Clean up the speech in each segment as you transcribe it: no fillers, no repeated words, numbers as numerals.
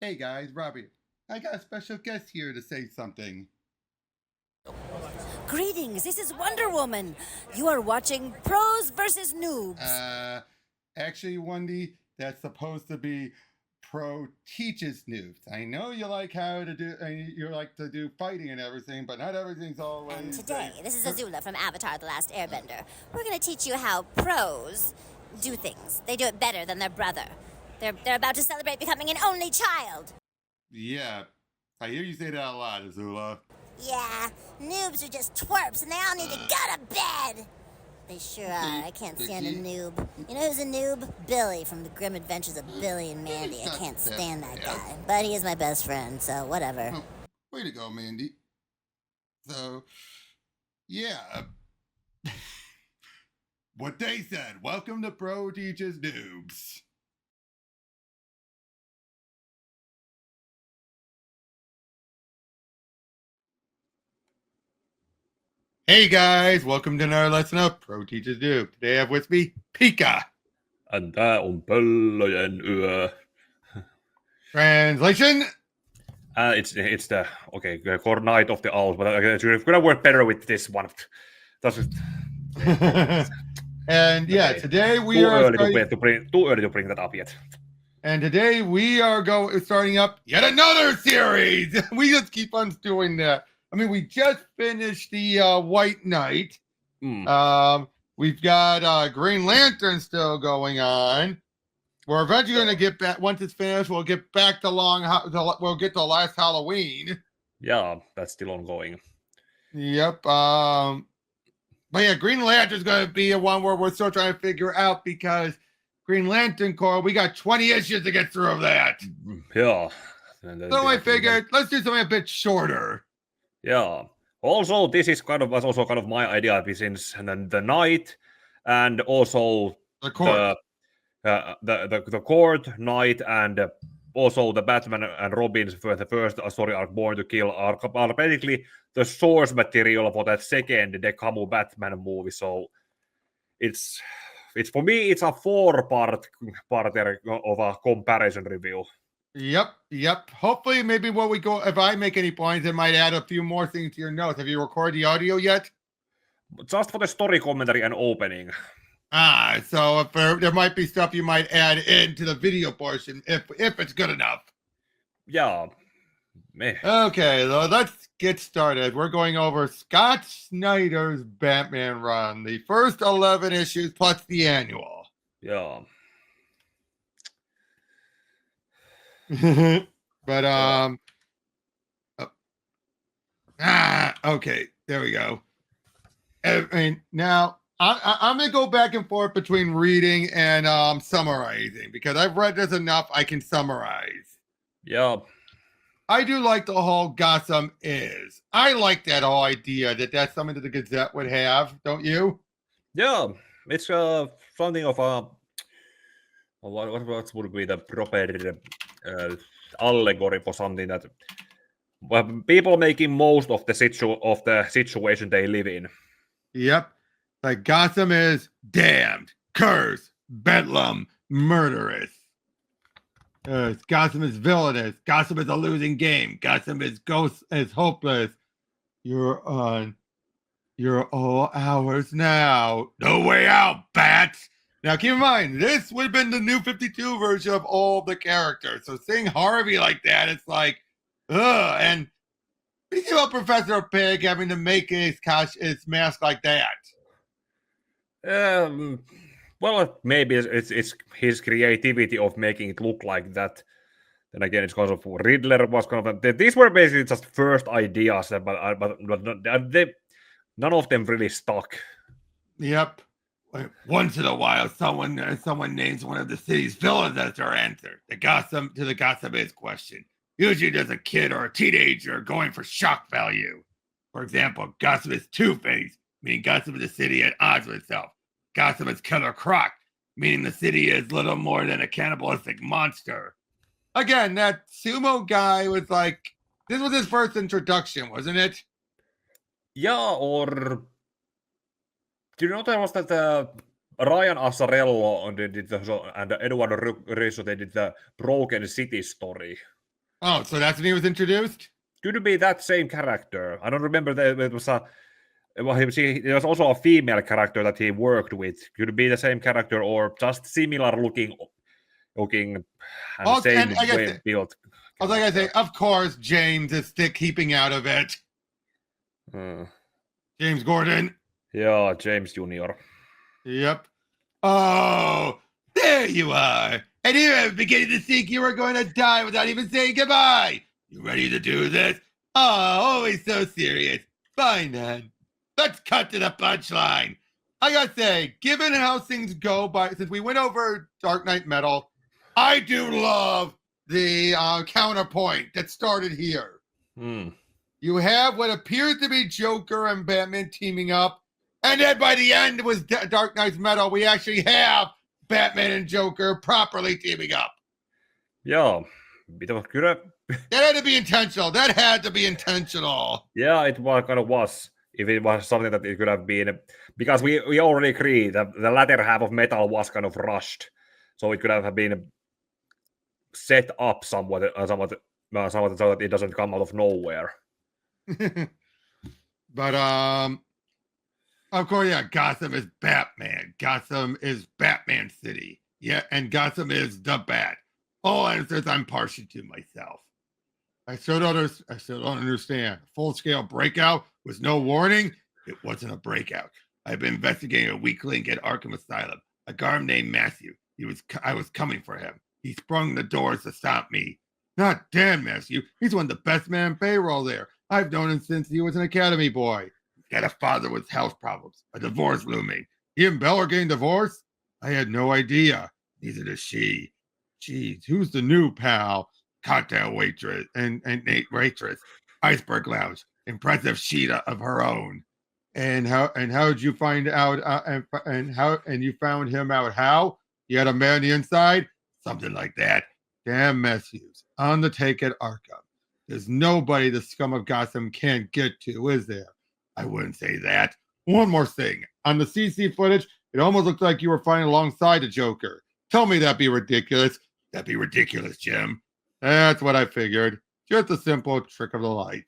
Hey guys, Robbie. I got a special guest here to say something. Greetings, this is Wonder Woman. You are watching Pros versus Noobs. Actually, Wendy, that's supposed to be Pro teaches noobs. I know you like how to do, you like to do fighting and everything, but not everything's always. And today, this is Azula from Avatar The Last Airbender. We're going to teach you how pros do things. They do it better than their brother. They're about to celebrate becoming an only child. Yeah, I hear you say that a lot, Azula. Yeah, noobs are just twerps and they all need to go to bed. They sure are. I can't stand a noob. You know who's a noob? Billy from The Grim Adventures of Billy and Mandy. I can't stand that guy. But he is my best friend, so whatever. Oh, way to go, Mandy. So, yeah. What they said. Welcome to Pro Teaches Noobs. Hey guys, welcome to another lesson of Pro Teaches Noob. Today I have with me Pika. Tää on pöllöjen yö. Translation? It's the core night of the owls, but it's gonna work better with this one. And yeah, Okay. today we Too are early to bring that up yet. And today we are starting up yet another series. We just keep on doing that. I mean, we just finished the White Knight. We've got Green Lantern still going on. We're eventually going to get back. Once it's finished, we'll get back to we'll get to last Halloween. Yeah, that's still ongoing. Yep. But yeah, Green Lantern's going to be a one where we're still trying to figure out because Green Lantern Corps, we got 20 issues to get through of that. Yeah. So I figured let's do something a bit shorter. Yeah. Also, this is was also kind of my idea since the night and also the court. The court, Knight, and also the Batman and Robins for the first story arc, Born to Kill, are basically the source material for that second Decamu Batman movie. So it's for me, it's a 4-part of a comparison review. Yep. Hopefully, maybe when we go, if I make any points, I might add a few more things to your notes. Have you recorded the audio yet? Just for the story commentary and opening. So if there might be stuff you might add into the video portion if it's good enough. Yeah. Okay, let's get started. We're going over Scott Snyder's Batman run, the first 11 issues plus the annual. Yeah. But okay, there we go. I mean, now I'm gonna go back and forth between reading and summarizing because I've read this enough. I can summarize. Yeah. I do like the whole Gotham is. I like that whole idea that's something that the Gazette would have, don't you? Yeah, it's something of a what would be the proper allegory for something that people making most of the situation they live in. Yep, like Gotham is damned, cursed, bedlam, murderous. Gotham is villainous. Gotham is a losing game. Gotham is hopeless. You're on your all hours now. No way out, bats. Now, keep in mind, this would have been the new 52 version of all the characters. So seeing Harvey like that, it's like, ugh. And speaking about Professor Pig having to make his mask like that. Well, maybe it's his creativity of making it look like that. Then again, it's kind of Riddler was kind of these were basically just first ideas, but none of them really stuck. Yep. Once in a while, someone names one of the city's villains as their answer. The Gotham is question. Usually, there's a kid or a teenager going for shock value. For example, Gotham is Two-Face, meaning Gotham is a city at odds with itself. Gotham is Killer Croc, meaning the city is little more than a cannibalistic monster. Again, that sumo guy was like, this was his first introduction, wasn't it? Yeah, or do you know there was that Ryan Azzarello and Eduardo Risso, they did the Broken City story? Oh, so that's when he was introduced? Could be that same character. I don't remember that it was there was also a female character that he worked with. Could be the same character or just similar looking and Also, same and I guess way built. I was like I say, of course, James is keeping out of it. James Gordon. Yeah, James Jr. Yep. Oh, there you are. And here I'm beginning to think you were going to die without even saying goodbye. You ready to do this? Oh, always so serious. Fine then. Let's cut to the punchline. I gotta say, given how things go, since we went over Dark Knight Metal, I do love the counterpoint that started here. You have what appears to be Joker and Batman teaming up, and then by the end was Dark Knight's Metal, we actually have Batman and Joker properly teaming up. Yeah, bit of good. That had to be intentional. That had to be intentional. Yeah, it kind of was. If it was something that it could have been, because we already agree that the latter half of Metal was kind of rushed, so it could have been set up somewhat so that it doesn't come out of nowhere. But of course, yeah, Gotham is Batman. Gotham is Batman City. Yeah, and Gotham is the Bat. All answers I'm partial to myself. I still don't understand. Full-scale breakout with no warning? It wasn't a breakout. I've been investigating a weak link at Arkham Asylum. A guard named Matthew. I was coming for him. He sprung the doors to stop me. Not damn Matthew. He's one of the best men on payroll there. I've known him since he was an academy boy. He's got a father with health problems, a divorce looming. He and Belle are getting divorced? I had no idea. Neither does she. Jeez, who's the new pal? Cocktail waitress and waitress, iceberg lounge, impressive sheet of her own. And how did you find out? And you found him out how? You had a man on the inside, something like that. Damn Matthews on the take at Arkham. There's nobody the scum of Gotham can't get to, is there? I wouldn't say that. One more thing. On the CC footage, it almost looked like you were fighting alongside the Joker. Tell me that'd be ridiculous. That'd be ridiculous, Jim. That's what I figured. Just a simple trick of the light.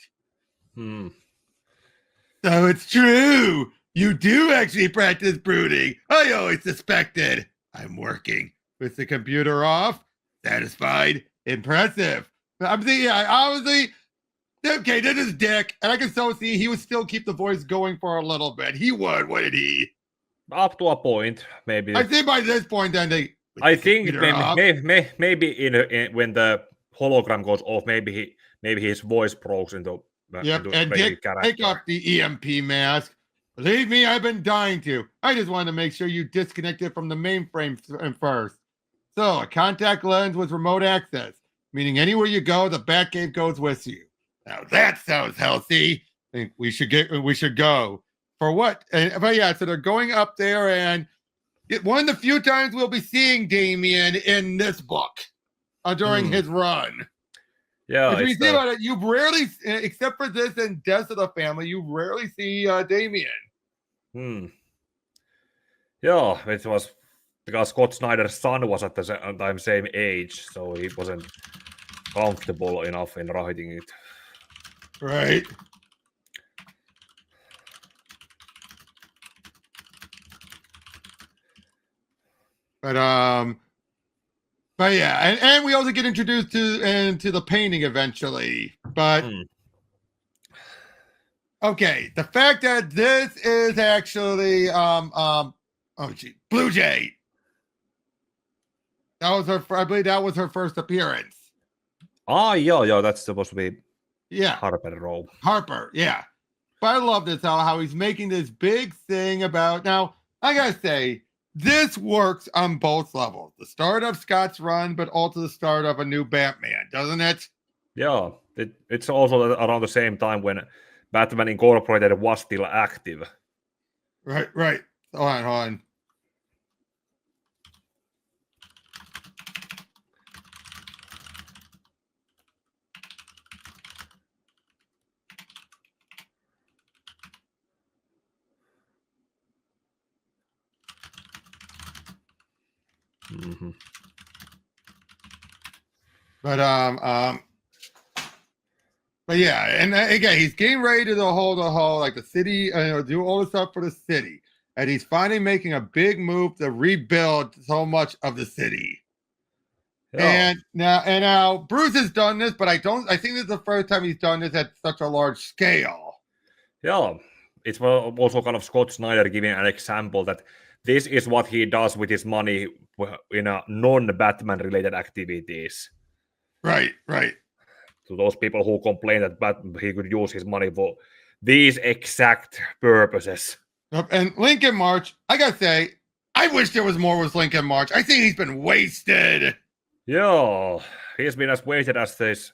So it's true. You do actually practice brooding. I always suspected. I'm working. With the computer off. Satisfied. Impressive. I'm thinking, yeah, obviously, okay, this is Dick. And I can so see he would still keep the voice going for a little bit. He would, wouldn't he? Up to a point, maybe. I think by this point, then I think maybe in when the hologram goes off, maybe his voice breaks into. Yep, and Dick, take off the EMP mask. Believe me, I've been dying to. I just wanted to make sure you disconnected from the mainframe first. So, a contact lens with remote access, meaning anywhere you go, the Batcave goes with you. Now that sounds healthy. I think we should go. For what? But yeah, so they're going up there, and one of the few times we'll be seeing Damian in this book during his run. Yeah, if you think about it, you rarely, except for this and Death of the Family, you rarely see Damian. Yeah, it was because Scott Snyder's son was at the time same age, so he wasn't comfortable enough in writing it. Right. But yeah, and we also get introduced into the painting eventually. But okay, the fact that this is actually Blue Jay. That was I believe that was her first appearance. Yeah, that's supposed to be Harper role. Harper, yeah. But I love this how he's making this big thing about now. I gotta say, this works on both levels. The start of Scott's run, but also the start of a new Batman, doesn't it? Yeah, it's also around the same time when Batman Incorporated was still active. Right. Hold on. But But yeah, and again, he's getting ready to hold the whole like the city, do all the stuff for the city, and he's finally making a big move to rebuild so much of the city. Yeah. And now Bruce has done this, but I think this is the first time he's done this at such a large scale. Yeah. It's also kind of Scott Snyder giving an example that this is what he does with his money in a non-Batman related activities. Right. To those people who complain that he could use his money for these exact purposes. And Lincoln March, I gotta say, I wish there was more with Lincoln March. I think he's been wasted. Yeah, he's been as wasted as this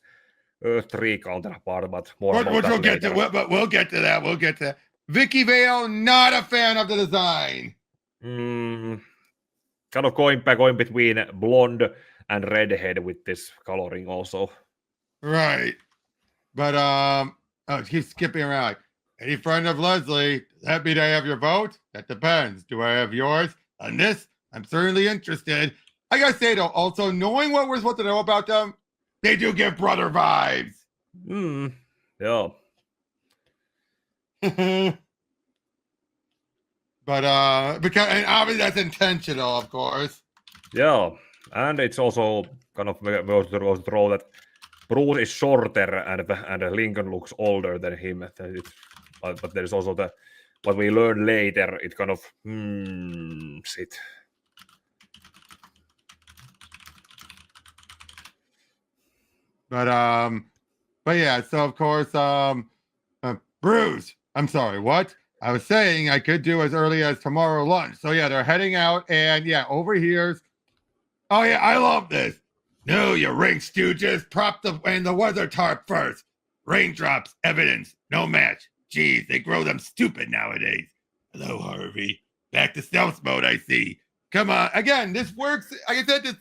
Earth 3 counterpart, but more about Which that we'll get later. to. But we'll get to that. We'll get to that. Vicky Vale, not a fan of the design. Kind of going between blonde and redhead with this coloring also. Right. But keep skipping around. Any friend of Leslie, does that mean I have your vote? That depends. Do I have yours? On this, I'm certainly interested. I gotta say though, also knowing what we're supposed to know about them, they do give brother vibes. Yeah. But because and obviously that's intentional, of course. Yeah, and it's also kind of goes to throw that Bruce is shorter and Lincoln looks older than him. But there's also what we learn later. It kind of shit. But yeah. So of course, Bruce. I'm sorry. What? I was saying I could do as early as tomorrow lunch. So yeah, they're heading out, and yeah, over here's. Oh yeah, I love this. No, you ring stooges. Prop the weather tarp first. Raindrops, evidence, no match. Geez, they grow them stupid nowadays. Hello, Harvey. Back to stealth mode, I see. Come on. Again, this works. Like I said,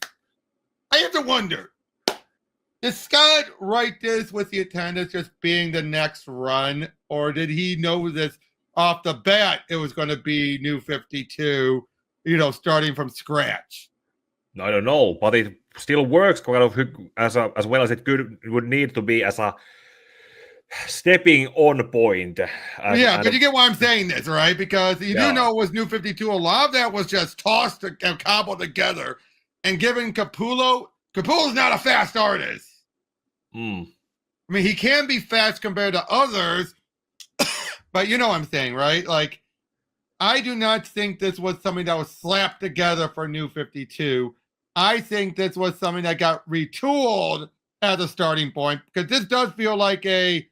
I have to wonder. Did Scott write this with the intent of just being the next run? Or did he know this off the bat it was going to be New 52, starting from scratch? I don't know, but it still works kind of as well as it would need to be as a stepping on point. But you get why I'm saying this, right? Because you do know it was New 52. A lot of that was just tossed and cobbled together and given Capullo. Capullo's not a fast artist. I mean, he can be fast compared to others, but you know what I'm saying, right? Like, I do not think this was something that was slapped together for New 52. I think this was something that got retooled as a starting point because this does feel like a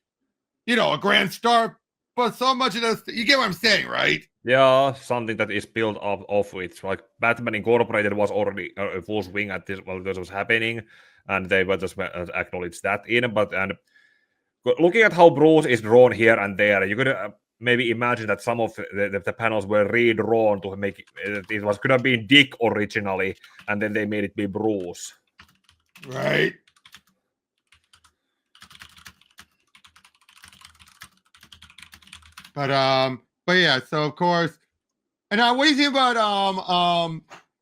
grand start, but so much of this, you get what I'm saying, right? Yeah, something that is built up of it. Like Batman Incorporated was already full swing at this while this was happening, and they were just acknowledged that in. But looking at how Bruce is drawn here and there, you could maybe imagine that some of the panels were redrawn to make it could have been Dick originally, and then they made it be Bruce. Right. But yeah, so of course, and what do you think about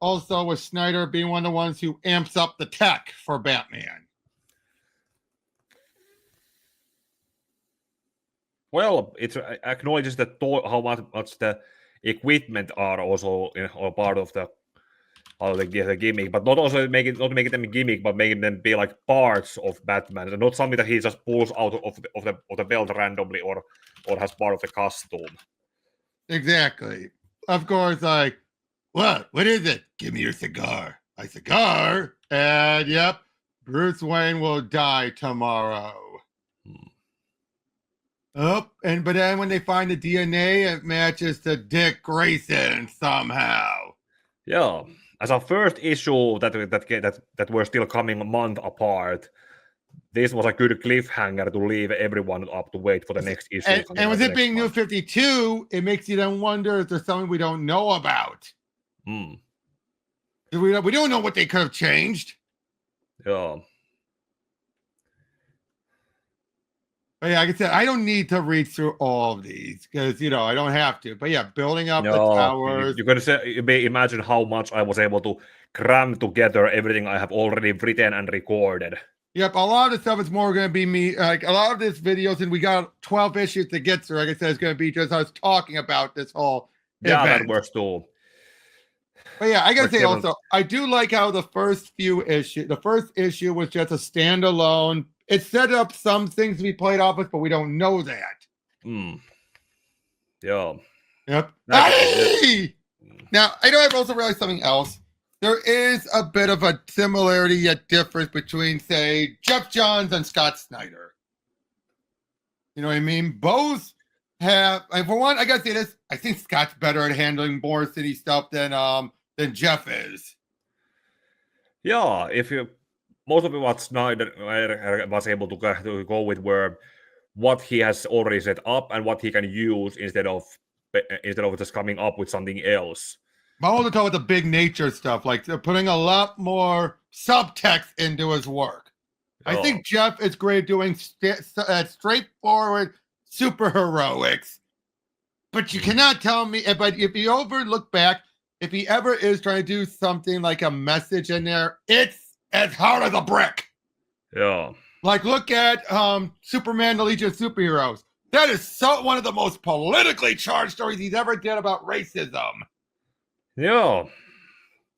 also with Snyder being one of the ones who amps up the tech for Batman? Well, it acknowledges that how much the equipment are also part of the gimmick, but not making them a gimmick, but making them be like parts of Batman, and not something that he just pulls out of the belt randomly or has part of the costume. Exactly. Of course, like, what is it? Give me your cigar. My cigar? And yep, Bruce Wayne will die tomorrow. Oh, but then when they find the DNA, it matches to Dick Grayson somehow. Yeah, as a first issue that were still coming a month apart, this was a good cliffhanger to leave everyone up to wait for the next issue. And with it being New 52, it makes you then wonder if there's something we don't know about. We don't know what they could have changed. Yeah. But yeah, like I said, I don't need to read through all of these because I don't have to. But yeah, building up the towers. You can imagine how much I was able to cram together everything I have already written and recorded. Yep, a lot of the stuff is more going to be me. Like a lot of this videos, and we got 12 issues to get through. Like I said, it's going to be just us talking about this whole Yeah, that event. works too. But yeah, I gotta say Different. also, I do like how the first issue was just a standalone. It set up some things to be played off with, but we don't know that. Yeah. Yep. Hey! Now, I know I've also realized something else. There is a bit of a similarity yet difference between, say, Jeff Johns and Scott Snyder. You know what I mean? Both have, and for one, I gotta say this, I think Scott's better at handling more city stuff than Jeff is. Yeah, most of what Snyder was able to go with were what he has already set up and what he can use instead of just coming up with something else. I want to talk about the big nature stuff, like they're putting a lot more subtext into his work. I think Jeff is great at doing straightforward superheroics, but you cannot tell me. But if you look back, if he ever is trying to do something like a message in there, it's as hard as a brick. Yeah. Like look at Superman: The Legion of Superheroes. That is one of the most politically charged stories he's ever did about racism. Yeah.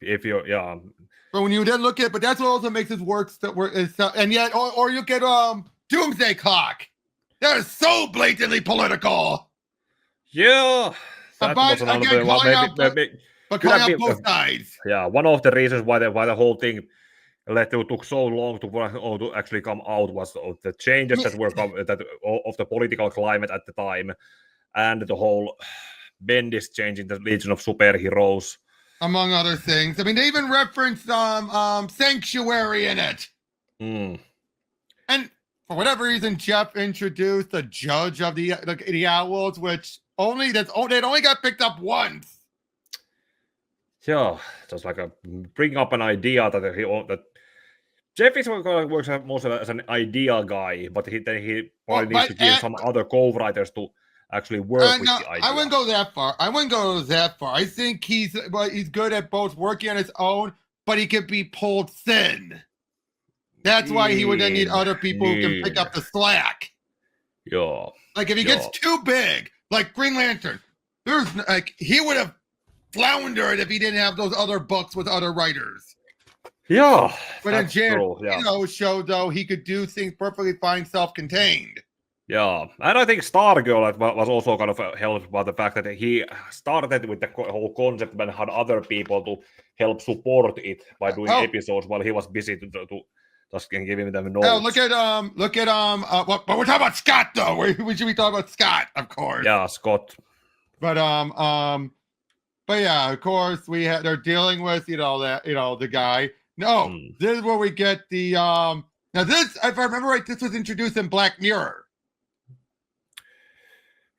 But when you then look at, but that's what also makes his works and yet, or you get Doomsday Clock. That is so blatantly political. Yeah. That was another calling out both sides. Yeah, one of the reasons why the whole thing took so long to actually come out was the changes that were of the political climate at the time, and the whole Bendis changing the Legion of Superheroes, among other things. I mean, they even referenced Sanctuary in it. And for whatever reason, Jeff introduced the Judge of the Owls, which it only got picked up once. Yeah, just like bring up an idea that Jeff works most as an idea guy, but he probably needs to give some other co-writers to actually work with the idea. I wouldn't go that far. I think he's good at both working on his own, but he can be pulled thin. That's why he would then need other people who can pick up the slack. Yeah. Like if he gets too big, like Green Lantern, he would have floundered if he didn't have those other books with other writers. Yeah. But in Jan's show, though, he could do things perfectly fine, self-contained. Yeah, and I think Stargirl was also kind of helped by the fact that he started with the whole concept and had other people to help support it by doing episodes while he was busy to just giving them notes. Oh, look at but we're talking about Scott though. We should be talking about Scott, of course. Yeah, Scott. But yeah, of course they're dealing with the guy. No, this is where we get the now this, if I remember right, this was introduced in Black Mirror.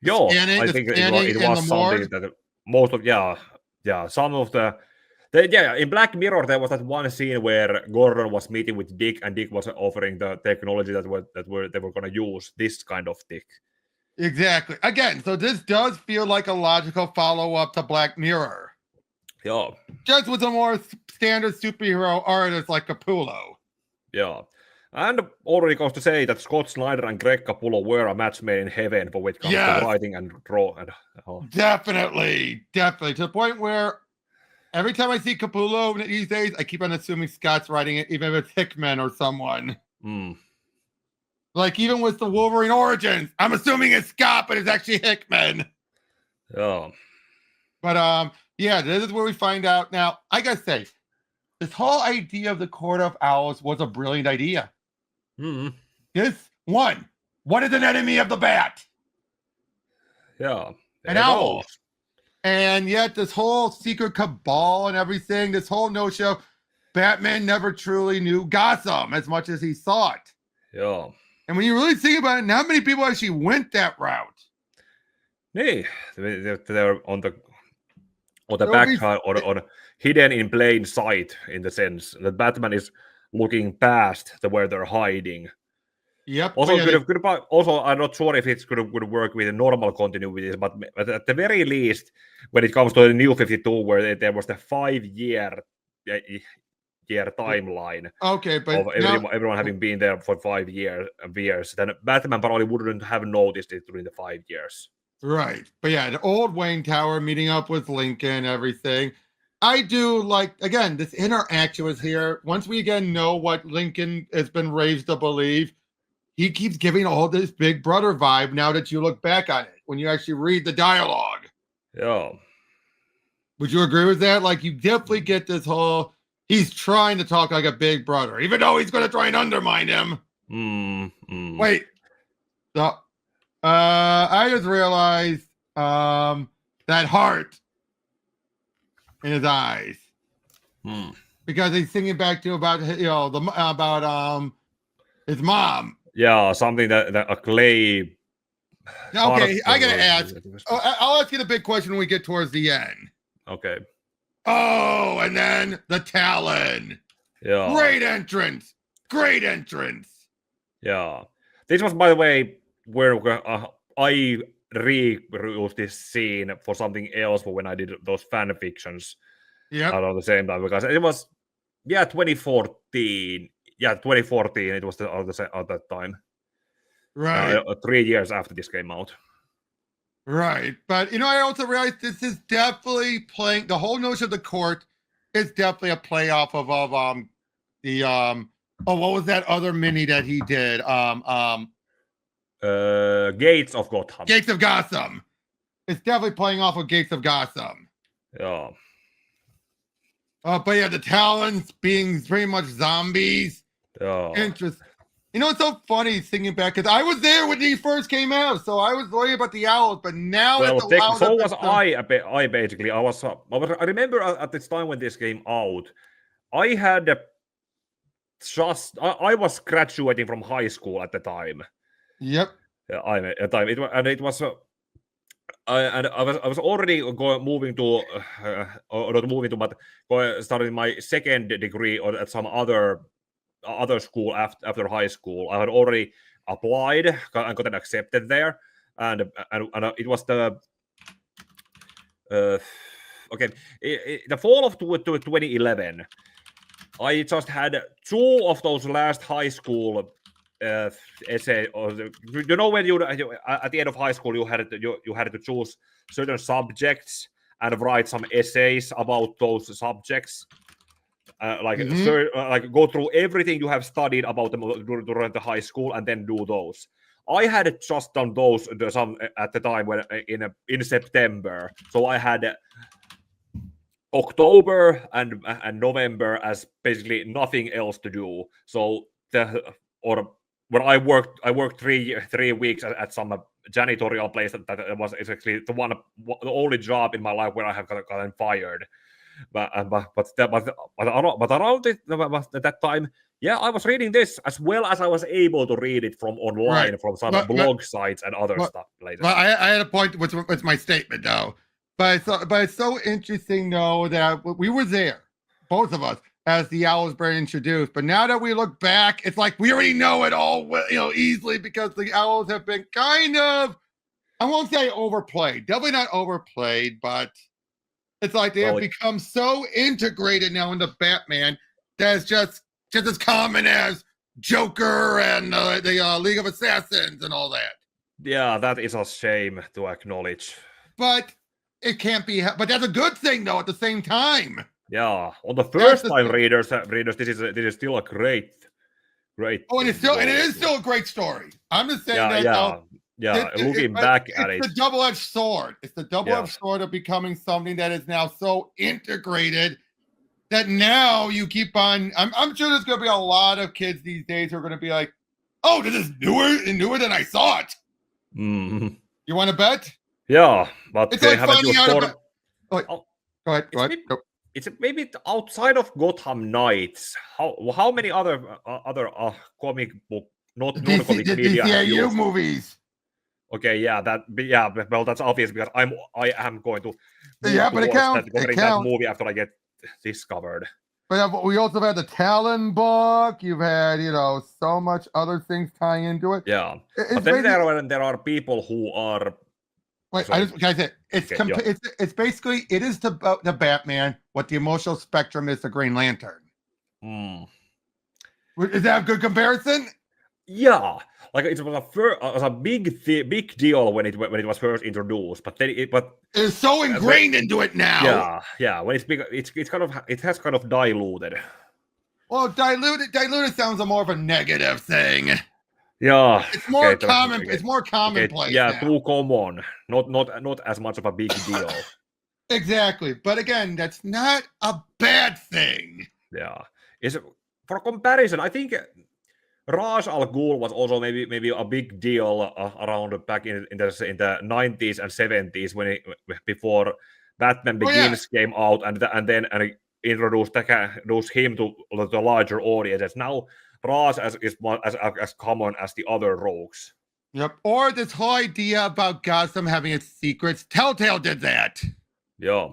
Yo, I think it was something that most of some of in Black Mirror there was that one scene where Gordon was meeting with Dick and Dick was offering the technology they were going to use, this kind of Dick. Exactly. Again, so this does feel like a logical follow-up to Black Mirror. Yeah. Just with a more standard superhero artist like Capullo. Yeah. And already goes to say that Scott Snyder and Greg Capullo were a match made in heaven for when it comes to writing and draw. Definitely. To the point where every time I see Capullo these days, I keep on assuming Scott's writing it, even if it's Hickman or someone. Like even with the Wolverine Origins, I'm assuming it's Scott, but it's actually Hickman. Yeah. But this is where we find out. Now, I gotta say, this whole idea of the Court of Owls was a brilliant idea. What is an enemy of the bat? Yeah. An owl. And yet this whole secret cabal and everything, this whole notion of Batman never truly knew Gotham as much as he saw it. Yeah. And when you really think about it, not many people actually went that route. Nee, they're on the backside or hidden in plain sight, in the sense that Batman is looking past where they're hiding. Yep. Also, I'm not sure if it's going to work with a normal continuity, but at the very least, when it comes to the New 52, where there was the 5-year year timeline Okay, but of everyone having been there for 5 years, then Batman probably wouldn't have noticed it during the 5 years. Right. But yeah, the old Wayne Tower meeting up with Lincoln, everything. I do like, again, this interaction was here. Once we again know what Lincoln has been raised to believe, he keeps giving all this big brother vibe now that you look back on it, when you actually read the dialogue. Yeah. Would you agree with that? Like, you definitely get this whole, he's trying to talk like a big brother, even though he's going to try and undermine him. Wait. So, I just realized that heart in his eyes, because he's singing back to about about his mom. Yeah, something that a clay. Okay, I gotta ask. I'll ask you the big question when we get towards the end. Okay. Oh, and then the Talon. Yeah. Great entrance. Great entrance. Yeah. This was, by the way, where I reused this scene for something else for when I did those fan fictions. Yeah. Around the same time, because it was 2014. Yeah, 2014. It was at that time. Right. 3 years after this came out. Right. But I also realized this is definitely playing, the whole notion of the court is definitely a play off of the what was that other mini that he did? Gates of Gotham. Gates of Gotham. It's definitely playing off of Gates of Gotham. Yeah. But yeah, the Talons being pretty much zombies. Yeah. Interesting. It's so funny thinking back, because I was there when he first came out, so I was worried about the owls, but now so was I. Basically, I remember at this time when this came out, I had I was graduating from high school at the time. Yep. At the time it was. I was already moving to, or not moving to, but starting my second degree or at some other school after high school. I had already applied and gotten accepted there, and it was the the fall of 2011. I just had 2 of those last high school essay, or when you at the end of high school you had to choose certain subjects and write some essays about those subjects, like go through everything you have studied about them during the high school and then do those. I had just done those some at the time when in September, so I had October and November as basically nothing else to do. So when I worked 3 weeks at some janitorial place that was exactly the only job in my life where I have gotten fired. But around that time, yeah, I was reading this as well as I was able to read it from online, from some blog sites and other stuff later. Well, I had a point with my statement though, but it's so interesting though that we were there, both of us, as the owls were introduced. But now that we look back, it's like we already know it all, easily, because the owls have been kind of, I won't say overplayed, definitely not overplayed, but it's like they have become so integrated now into Batman that it's just as common as Joker and the League of Assassins and all that. Yeah, that is a shame to acknowledge. But it can't be. But that's a good thing, though. At the same time. Yeah, on the first time readers, this is still a great. Oh, and it is still a great story. I'm just saying that. Yeah, looking back at it. It's the double-edged sword. It's the double-edged sword of becoming something that is now so integrated that now you keep on. I'm sure there's going to be a lot of kids these days who are going to be like, "Oh, this is newer than I thought." Mm-hmm. You want to bet? Yeah, but it's they like haven't finding used out about. Go ahead. It's maybe outside of Gotham Knights. How many other comic book non-comic media have used? movies? Okay, well, that's obvious because I am going to but it counts. that movie after I get discovered. But we also have the Talon book. You've had, so much other things tying into it. Yeah, but then there are people who are. Wait, can I say it's basically, it is to the Batman what the emotional spectrum is to Green Lantern. Is that a good comparison? Yeah, like it was a big deal when it was first introduced, but then it's so ingrained into it now. Yeah. When it's big, it has kind of diluted. Well, diluted sounds more of a negative thing. Yeah, it's more common. It's more commonplace. Yeah, now. too common. Not as much of a big deal. Exactly, but again, that's not a bad thing. Yeah, for comparison, I think Raj Al Ghul was also maybe a big deal around back in the 90s and 70s before Batman Begins came out and then introduced him to the larger audiences. Now Raj is as common as the other rogues. Yep. Or this whole idea about Gotham having its secrets. Telltale did that. Yeah.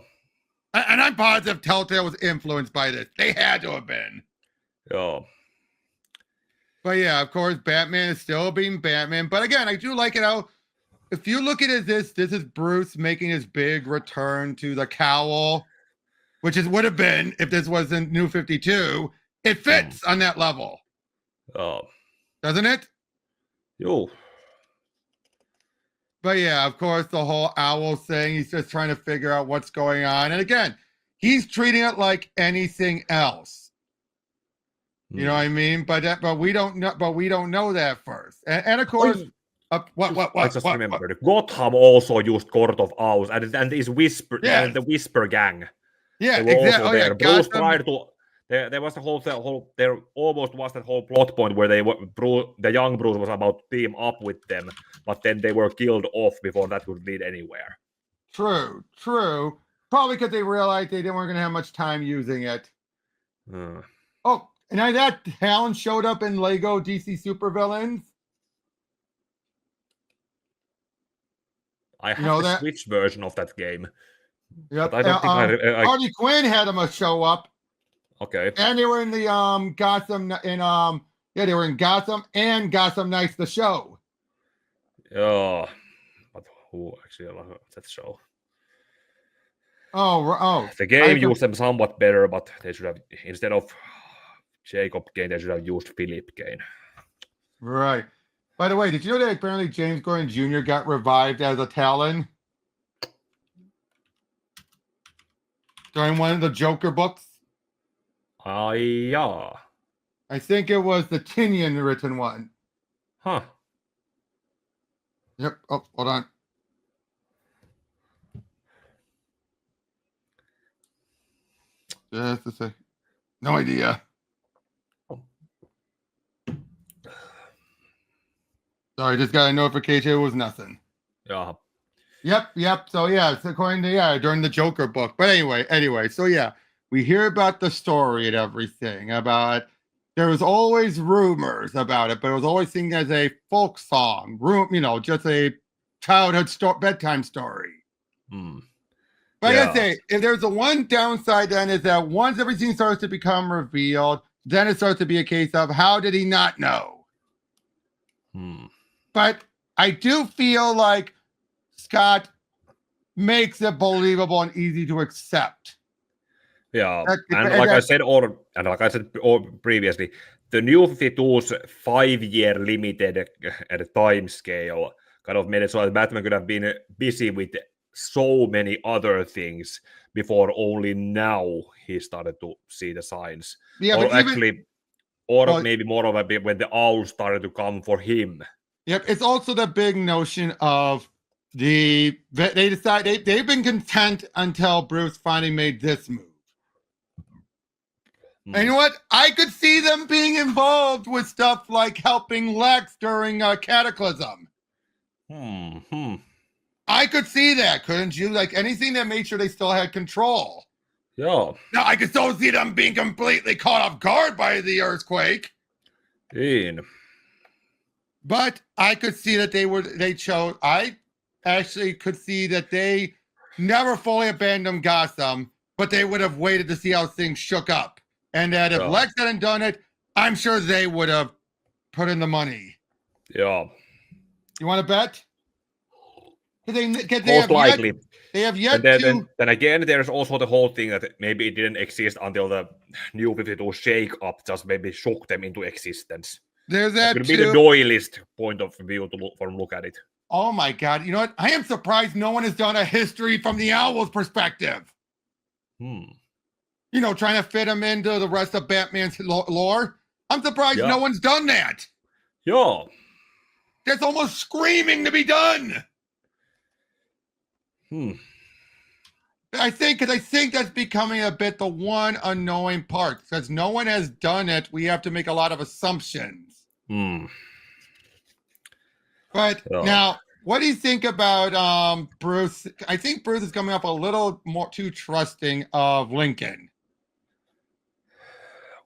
And I'm positive Telltale was influenced by this. They had to have been. Yeah. But yeah, of course, Batman is still being Batman. But again, I do like it how, if you look at it as this is Bruce making his big return to the cowl, which would have been if this wasn't New 52. It fits on that level. Oh. Doesn't it? Yo. But yeah, of course, the whole owl thing, he's just trying to figure out what's going on. And again, he's treating it like anything else. You know what I mean? But we don't know. But we don't know that first. And of course, what? I just remembered. Gotham also used Court of Owls and his Whisper and the Whisper Gang. Yeah, exactly. There. Bruce tried to. There was the whole. There almost was that whole plot point where the young Bruce was about to team up with them, but then they were killed off before that would lead anywhere. True. Probably because they realized they weren't going to have much time using it. Oh, and that Talon showed up in Lego DC Supervillains. I have the Switch version of that game. Yep. But I don't think Harley Quinn had him show up. Okay. And they were in the Gotham they were in Gotham and Gotham Knights the show. Yeah. But who actually liked that show? Oh. The game used them somewhat better, but they should have, instead of Jacob Kane, they should have used Philip Kane. Right. By the way, did you know that apparently James Gordon Jr. got revived as a Talon during one of the Joker books? Yeah. I think it was the Tinian written one. Huh. Yep. Oh, hold on. Just a sec. No idea. Sorry, just got a notification. It was nothing. Yeah. Yep. So yeah, it's according to during the Joker book. But anyway. So yeah, we hear about the story and everything about. There was always rumors about it, but it was always seen as a folk song, just a childhood bedtime story. But I say, if there's a one downside, then is that once everything starts to become revealed, then it starts to be a case of how did he not know? But I do feel like Scott makes it believable and easy to accept. Yeah, and like I said previously, the New 52's 5-year limited time scale kind of made it so that Batman could have been busy with so many other things before only now he started to see the signs. Yeah, maybe more of a bit when the owls started to come for him. Yep, it's also the big notion of they've been content until Bruce finally made this move. And you know what? I could see them being involved with stuff like helping Lex during Cataclysm. I could see that, couldn't you? Like anything that made sure they still had control. Yeah. Now I could still see them being completely caught off guard by the earthquake. But I could see that I actually could see that they never fully abandoned Gotham, but they would have waited to see how things shook up. And that if Lex hadn't done it, I'm sure they would have put in the money. Yeah. You want to bet? Most likely. They have yet and then again, there's also the whole thing that maybe it didn't exist until the New 52 shake-up just maybe shook them into existence. There's that could too. be the doylist point of view to look at it. Oh my God! You know what? I am surprised no one has done a history from the Owl's perspective. You know, trying to fit him into the rest of Batman's lore. I'm surprised no one's done that. Yeah. That's almost screaming to be done. I think that's becoming a bit the one annoying part. Because no one has done it, we have to make a lot of assumptions. But now, what do you think about Bruce? I think Bruce is coming up a little more too trusting of Lincoln.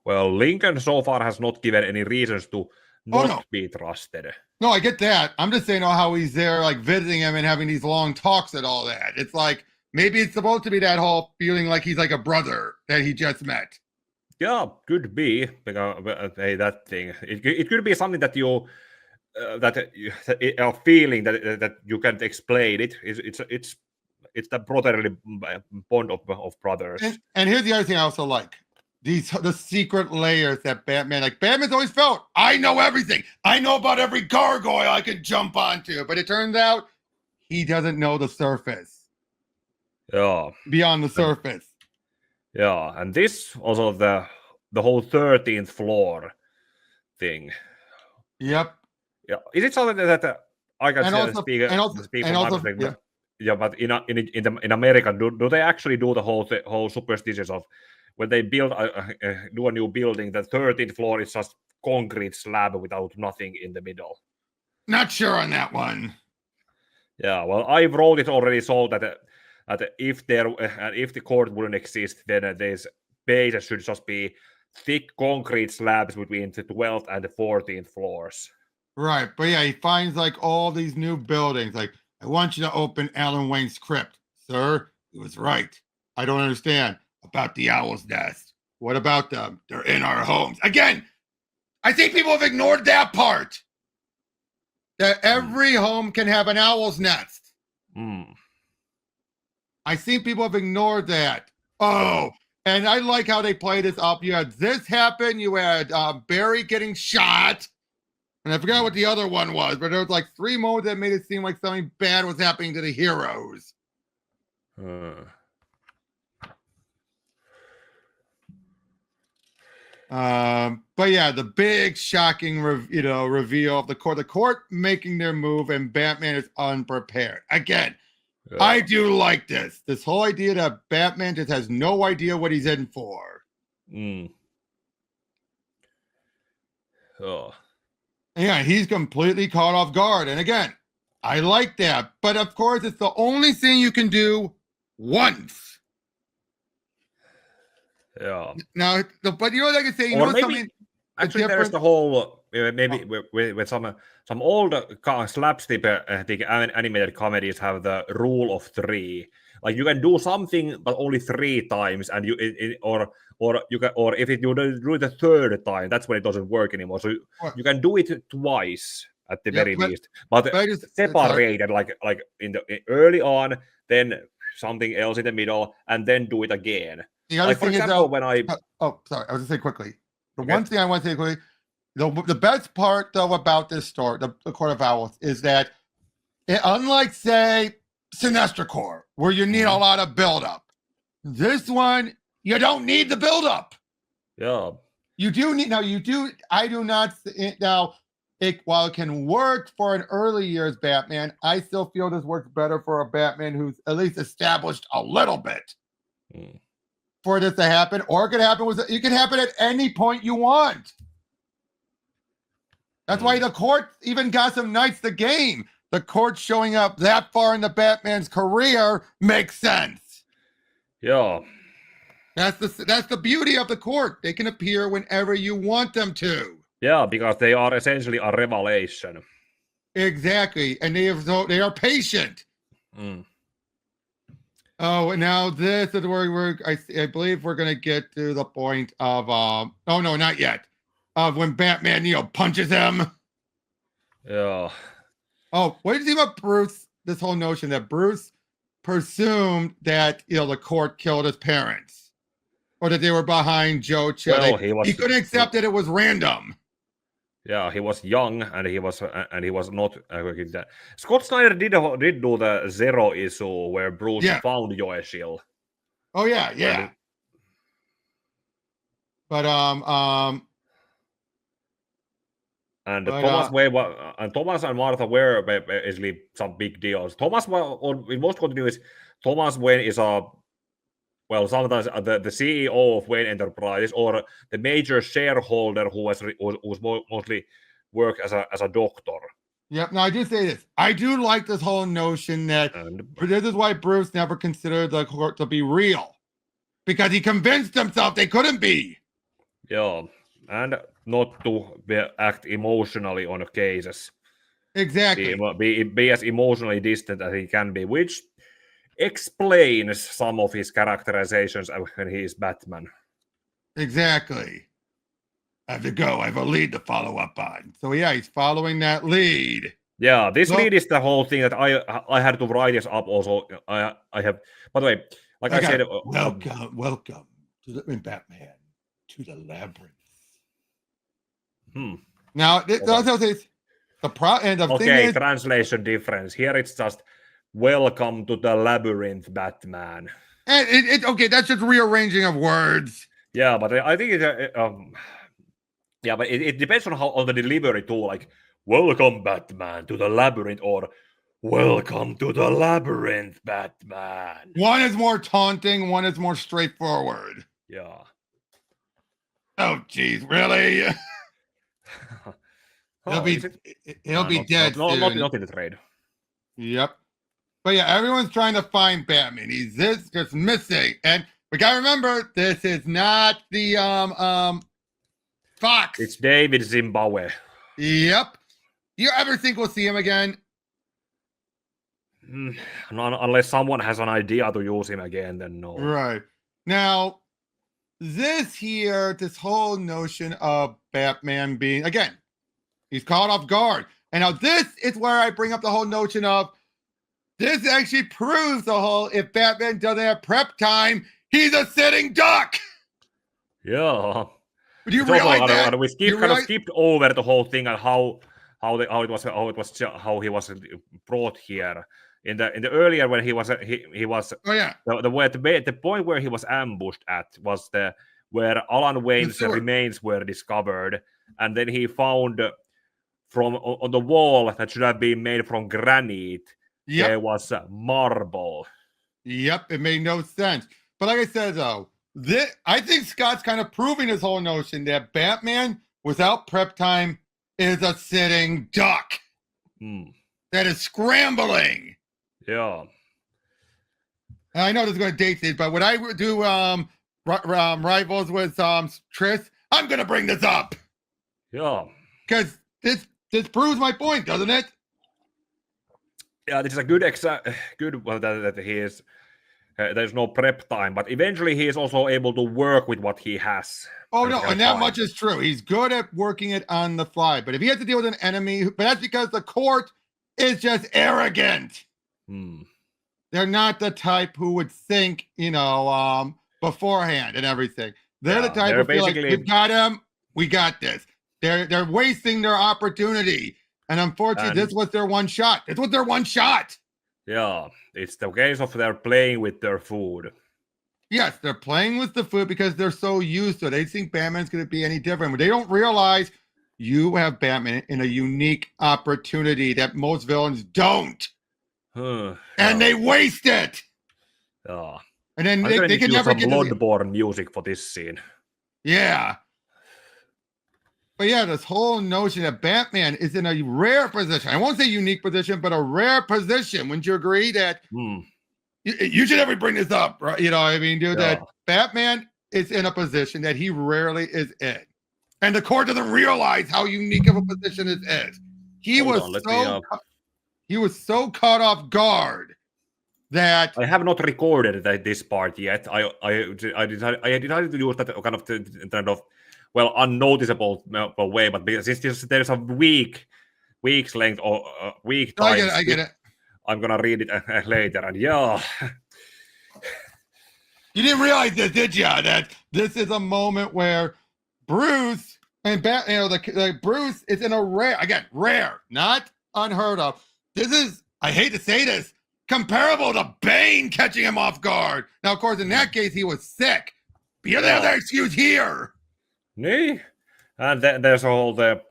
Well, Lincoln so far has not given any reasons to not be trusted. No, I get that. I'm just saying how he's there, like visiting him and having these long talks and all that. It's like maybe it's supposed to be that whole feeling like he's like a brother that he just met. Yeah, could be because that thing. It could be something that you a feeling that you can't explain it. It's the brotherly bond of brothers. And here's the other thing I also like. The secret layers that Batman's always felt. I know everything. I know about every gargoyle I can jump onto. But it turns out he doesn't know the surface. Yeah. Beyond the surface. Yeah, and this also the whole 13th floor thing. Yep. Yeah. Is it something that I can speak from my perspective? Yeah, but in America, do they actually do the whole superstitions of when they build do a new building, the 13th floor is just concrete slab without nothing in the middle? Not sure on that one. Yeah, well, I wrote it already so that if the court wouldn't exist, then these bases should just be thick concrete slabs between the 12th and the 14th floors. Right, but yeah, he finds like all these new buildings. Like, I want you to open Alan Wayne's crypt, sir. He was right. I don't understand about the Owl's Nest. What about them? They're in our homes. Again, I think people have ignored that part. That every home can have an owl's nest. I think people have ignored that. Oh, and I like how they play this up. You had this happen. You had Barry getting shot. And I forgot what the other one was, but there was like 3 moments that made it seem like something bad was happening to the heroes. But yeah, the big shocking reveal of the court making their move, and Batman is unprepared. Again, I do like this whole idea that Batman just has no idea what he's in for. Yeah, he's completely caught off guard. And again, I like that. But of course, it's the only thing you can do once. Yeah. Now, but you know what I can say? You know something? Actually, there's the whole maybe with some old slapstick animated comedies have the rule of 3. Like you can do something, but only 3 times, and you or if you do it the 3rd time, that's when it doesn't work anymore. So you can do it twice at the very least, but separated, like in the early on, then something else in the middle, and then do it again. The other thing is, when I was going to say quickly. One thing I want to say quickly, the best part though about this story, the Court of Owls, is that unlike say Sinestro Corps, where you need a lot of buildup, this one you don't need the buildup. Yeah, you do need I do not now. While it can work for an early years Batman, I still feel this works better for a Batman who's at least established a little bit. For this to happen, or it could happen it can happen at any point you want. That's why the court, even Gotham Knights, the game, the court showing up that far into Batman's career makes sense. Yeah. That's the beauty of the court. They can appear whenever you want them to. Yeah, because they are essentially a revelation. Exactly. And they are patient. Oh, and now this is where I believe we're going to get to the point of, oh no, not yet. Of when Batman, punches him. Yeah. Oh, what did you think about Bruce this whole notion that Bruce presumed that the court killed his parents, or that they were behind Joe Chill. Well, he couldn't accept that it was random. Yeah, he was young, and he was not. Scott Snyder did do the Zero issue where Bruce found Joe Chill. Oh yeah. But Thomas and Martha were basically some big deals. Thomas, in most continues, Thomas Wayne is sometimes the CEO of Wayne Enterprises, or the major shareholder who's mostly work as a doctor. Yep. Now I do say this. I do like this whole notion that this is why Bruce never considered the court to be real, because he convinced himself they couldn't be. Yeah, and not to act emotionally on cases. Exactly. Be as emotionally distant as he can be, which explains some of his characterizations when he is Batman. Exactly. I have to go. I have a lead to follow up on. So yeah, he's following that lead. Yeah, this lead is the whole thing that I had to write this up also. I have, by the way, like I said, welcome to the Batman to the labyrinth. Now, translation difference. Here it's just welcome to the labyrinth, Batman. And okay, that's just rearranging of words. Yeah, but I think it depends on the delivery too. Like, welcome, Batman, to the labyrinth, or welcome to the labyrinth, Batman. One is more taunting, one is more straightforward. Yeah. Oh, geez, really? He'll be dead soon. Not in the trade. Yep. But yeah, everyone's trying to find Batman. He's just missing. And we gotta remember, this is not the Fox. It's David Zimbabwe. Yep. Do you ever think we'll see him again? Unless someone has an idea to use him again, then no. Right. Now, this whole notion of Batman being, again, he's caught off guard. And now this is where I bring up the whole notion of, this actually proves the whole, if Batman doesn't have prep time, he's a sitting duck. Yeah. Do you realize that? We skipped over the whole thing and how he was brought here. In the earlier when he was oh yeah, the point where he was ambushed at was where Alan Wayne's remains were discovered, and then he found on the wall that should have been made from granite. Yep. There was marble. Yep, it made no sense. But like I said though, I think Scott's kind of proving his whole notion that Batman without prep time is a sitting duck that is scrambling. Yeah. I know this is going to date this, but when I do rivals with Triss, I'm going to bring this up. Yeah. Because this proves my point, doesn't it? Yeah, this is a good that he is. There's no prep time, but eventually he is also able to work with what he has. Oh no, and that much is true. He's good at working it on the fly. But if he has to deal with an enemy, but that's because the court is just arrogant. They're not the type who would think, beforehand and everything. They're the type who feel like, we've got him, we got this. They're wasting their opportunity. And unfortunately, this was their one shot. It's their one shot. Yeah, it's the case of they're playing with their food. Yes, they're playing with the food because they're so used to it. They think Batman's going to be any different. But they don't realize you have Batman in a unique opportunity that most villains don't. And they waste it. Yeah. And then they can never get Bloodborne music for this scene. Yeah. But yeah, this whole notion that Batman is in a rare position. I won't say unique position, but a rare position. Wouldn't you agree that you should never bring this up, right? You know what I mean, dude? Yeah. That Batman is in a position that he rarely is in. And the court doesn't realize how unique of a position it is. He was so caught off guard that I have not recorded this part yet. I decided to use that kind of unnoticeable way, but since there's a week's length or week time. I get it. I'm gonna read it later. And yeah, You didn't realize this, did you? That this is a moment where Bruce and the Bruce is in a rare, not unheard of. This is, I hate to say this, comparable to Bane catching him off guard. Now, of course, in that case, he was sick. But you have that excuse here. nee. And then there's all the,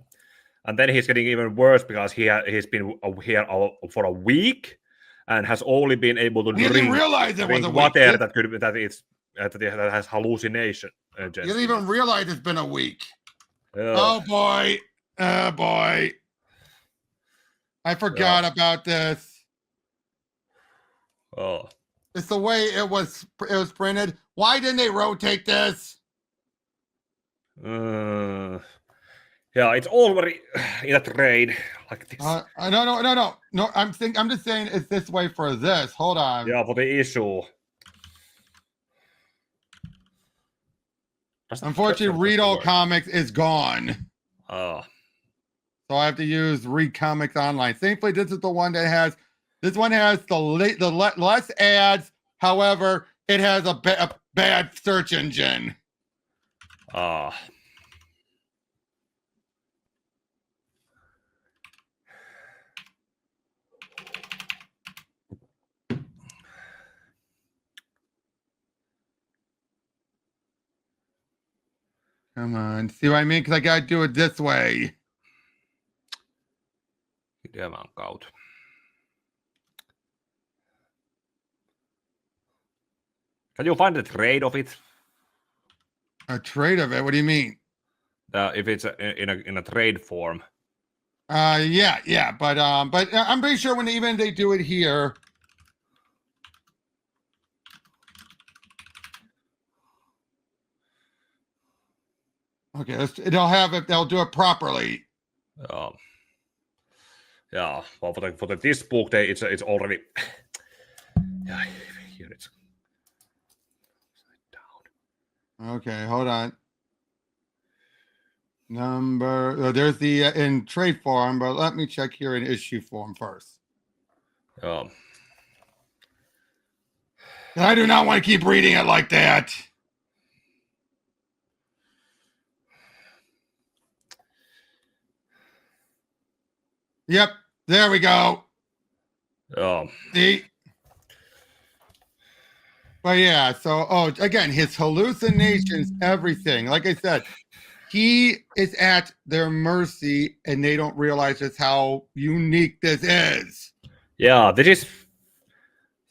and then he's getting even worse because he's been here for a week and has only been able to drink realize it was a water that has hallucination. You didn't even realize it's been a week. Oh boy. Oh boy. I forgot about this. Oh. It's the way it was printed. Why didn't they rotate this? Yeah, it's already in a trade like this. No. I'm just saying it's this way for this. Hold on. Yeah, for the issue. Unfortunately, Read All Comics is gone. Oh. So I have to use Read Comics Online. Thankfully, this is the one that has. This one has the less ads. However, it has a bad search engine. Ah. Come on, see what I mean? Because I gotta do it this way. Idean kautta. Can you find a trade of it? A trade of it? What do you mean? If it's in a trade form. Yeah, but I'm pretty sure when they do it here. Okay, they'll have it. They'll do it properly. Yeah. Well, for this book, it's already. Yeah, here it's down. Okay, hold on. There's the in trade form, but let me check here in issue form first. I do not want to keep reading it like that. Yep, there we go. See? But yeah, so again, his hallucinations, everything. Like I said, he is at their mercy, and they don't realize just how unique this is. Yeah, this is.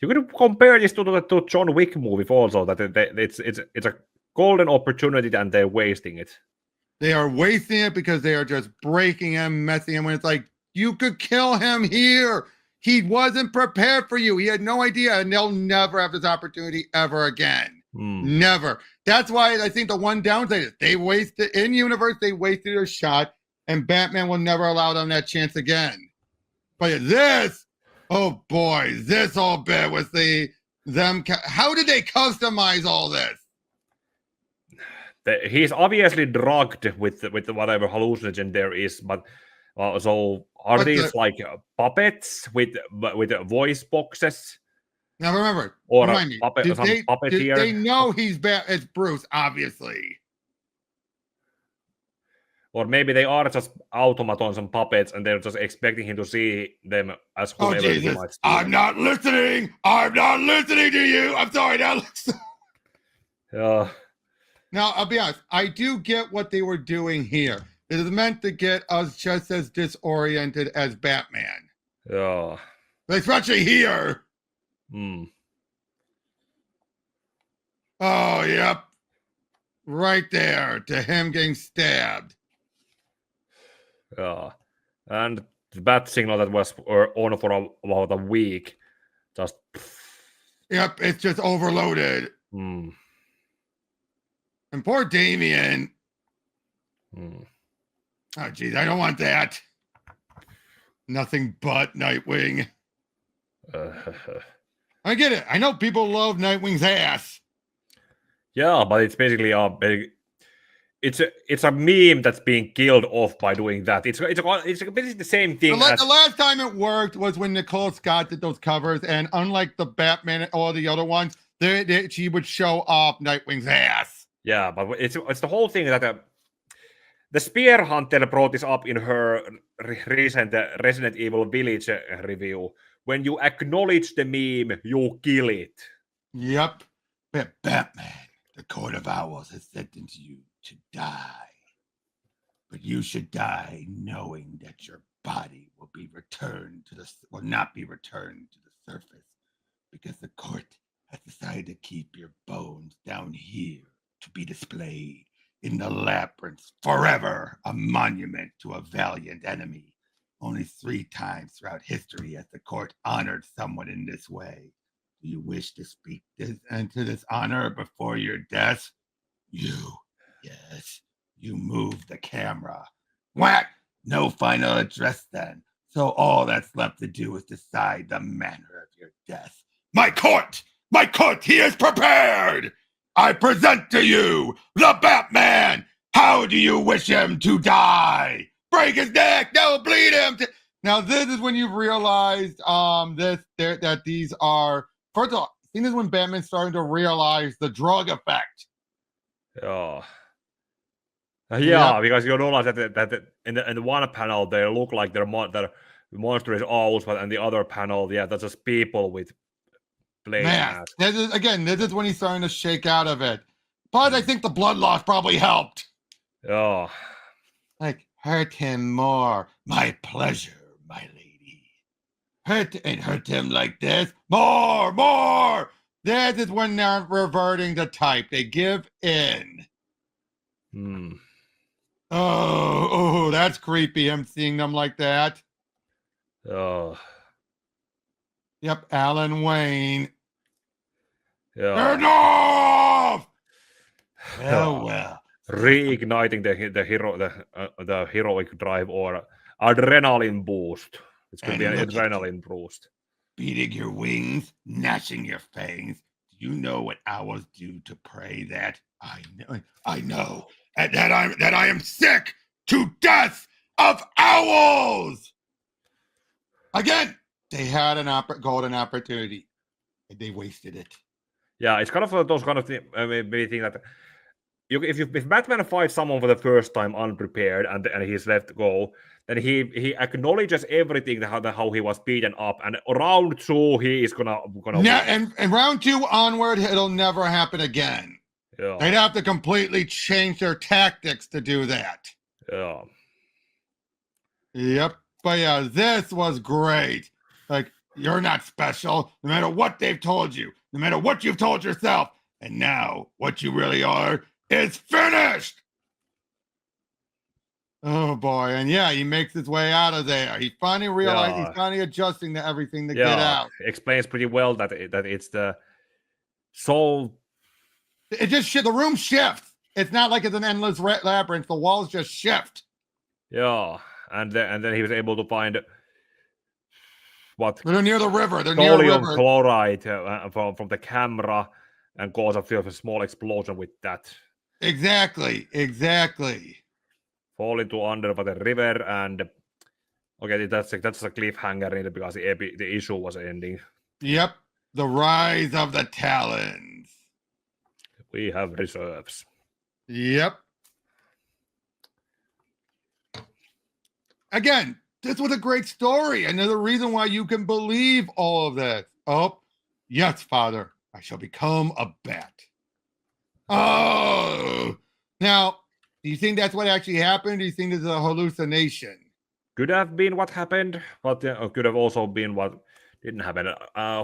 You could compare this to John Wick movie also. That it's a golden opportunity, and they're wasting it. They are wasting it because they are just breaking him, messing him. When it's like, you could kill him here. He wasn't prepared for you. He had no idea, and they'll never have this opportunity ever again. Never. That's why I think the one downside is they wasted in universe. They wasted their shot, and Batman will never allow them that chance again. But this, oh boy, this whole bit was them. How did they customize all this? He's obviously drugged with whatever hallucinogen there is, but so are these like puppets with voice boxes? Now remember, or remind me, puppeteer? They know he's it's Bruce, obviously. Or maybe they are just automatons and puppets, and they're just expecting him to see them as whoever he might. I'm not listening. I'm not listening to you. I'm sorry. Now listen. Yeah. Now I'll be honest. I do get what they were doing here. It is meant to get us just as disoriented as Batman. Yeah. But especially here. Oh, yep. Right there to him getting stabbed. Yeah. And the bat signal that was on for about a week. Just. Yep, it's just overloaded. And poor Damian. Oh, geez, I don't want that. Nothing but Nightwing. I get it. I know people love Nightwing's ass. Yeah, but it's basically it's a meme that's being killed off by doing that. It's basically the same thing. The last time it worked was when Nicole Scott did those covers, and unlike the Batman and all the other ones, she would show off Nightwing's ass. Yeah, but it's the whole thing that the Spear Hunter brought this up in her recent Resident Evil Village review. When you acknowledge the meme, you kill it. Yep. Batman, the Court of Owls has sentenced you to die. But you should die knowing that your body will not be returned to the surface, because the court has decided to keep your bones down here to be displayed in the labyrinth forever, a monument to a valiant enemy. Only 3 times throughout history has the court honored someone in this way. Do you wish to speak into this honor before your death? Yes, you move the camera. Whack! No final address then. So all that's left to do is decide the manner of your death. My court, he is prepared! I present to you the Batman! How do you wish him to die? Break his neck! No, bleed him! Now this is when you've realized that these are, first of all, I think this is when Batman's starting to realize the drug effect. Yeah. Yeah, because you realize that in the one panel they look like they're monstrous owls, but in the other panel, that's just people with plain masks. This is when he's starting to shake out of it. But I think the blood loss probably helped. Yeah. Like, hurt him more. My pleasure, my lady. Hurt him like this. More! This is when they're reverting to type. They give in. Oh, that's creepy. I'm seeing them like that. Oh. Yep, Alan Wayne. Yeah. Enough! Well. Reigniting the heroic drive or adrenaline boost. It's going to be an adrenaline boost. Beating your wings, gnashing your fangs. Do you know what owls do to prey? That I know. And that I am sick to death of owls. Again, they had an golden opportunity, and they wasted it. Yeah, it's kind of those kind of things that if Batman fights someone for the first time unprepared and he's left go, then he acknowledges everything how he was beaten up, and round 2 he is gonna win. And round 2 onward, it'll never happen again. Yeah. They'd have to completely change their tactics to do that. Yeah. Yep. But yeah, this was great. Like, you're not special, no matter what they've told you, no matter what you've told yourself. And now, what you really are is finished! Oh boy, and yeah, he makes his way out of there. He finally realized he's finally adjusting to everything to get out. Explains pretty well that it's the soul. It just the room shifts. It's not like it's an endless labyrinth. The walls just shift. Yeah, and then he was able to find what they're near the river. They're near the river. Chloride from the camera and cause a small explosion with that. Exactly. Fall into under the river, and okay, that's a cliffhanger in it because the issue was ending. Yep, the rise of the Talons. We have reserves. Yep. Again, this was a great story. Another reason why you can believe all of this. Oh, yes, Father, I shall become a bat. Oh, now, do you think that's what actually happened? Do you think it's a hallucination? Could have been what happened, but could have also been what didn't happen.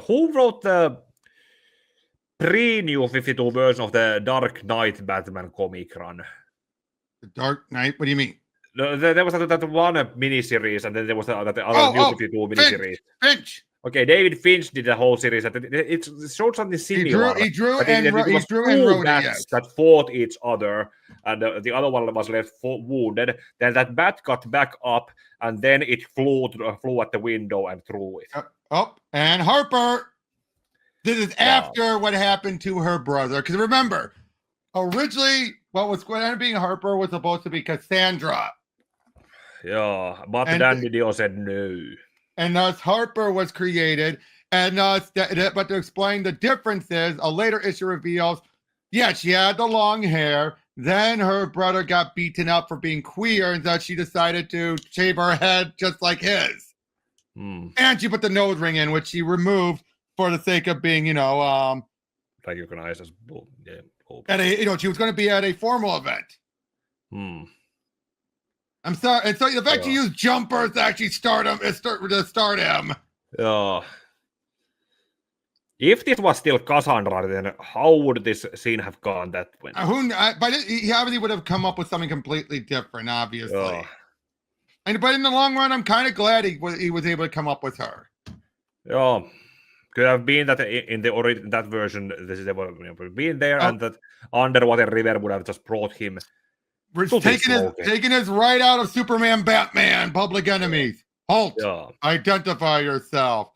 Who wrote the pre-New 52 version of the Dark Knight Batman comic run? The Dark Knight? What do you mean? There was that one miniseries, and then there was the other New 52 miniseries. Finch. Okay, David Finch did the whole series. It showed something similar. He drew and wrote it. That fought each other, and the other one was left wounded. Then that bat got back up, and then it flew at the window and threw it. And Harper. This is after what happened to her brother. Because remember, Originally, what was going to end up being Harper was supposed to be Cassandra. Yeah, but And- Danny Dio said no. And thus Harper was created. And thus, but to explain the difference is a later issue reveals, yeah, she had the long hair. Then her brother got beaten up for being queer, and thus she decided to shave her head just like his. And she put the nose ring in, which she removed for the sake of being, recognized as yeah. At a, she was going to be at a formal event. I'm sorry, and so the fact she used jumpers to actually start him. Yeah. If this was still Cassandra, then how would this scene have gone that way? But he obviously would have come up with something completely different, obviously. But in the long run, I'm kind of glad he was able to come up with her. Yeah. Could have been that in that version, this is been there, and that Underwater River would have just brought him. Taking his right out of Superman, Batman, Public Enemies. Halt! Yeah. Identify yourself,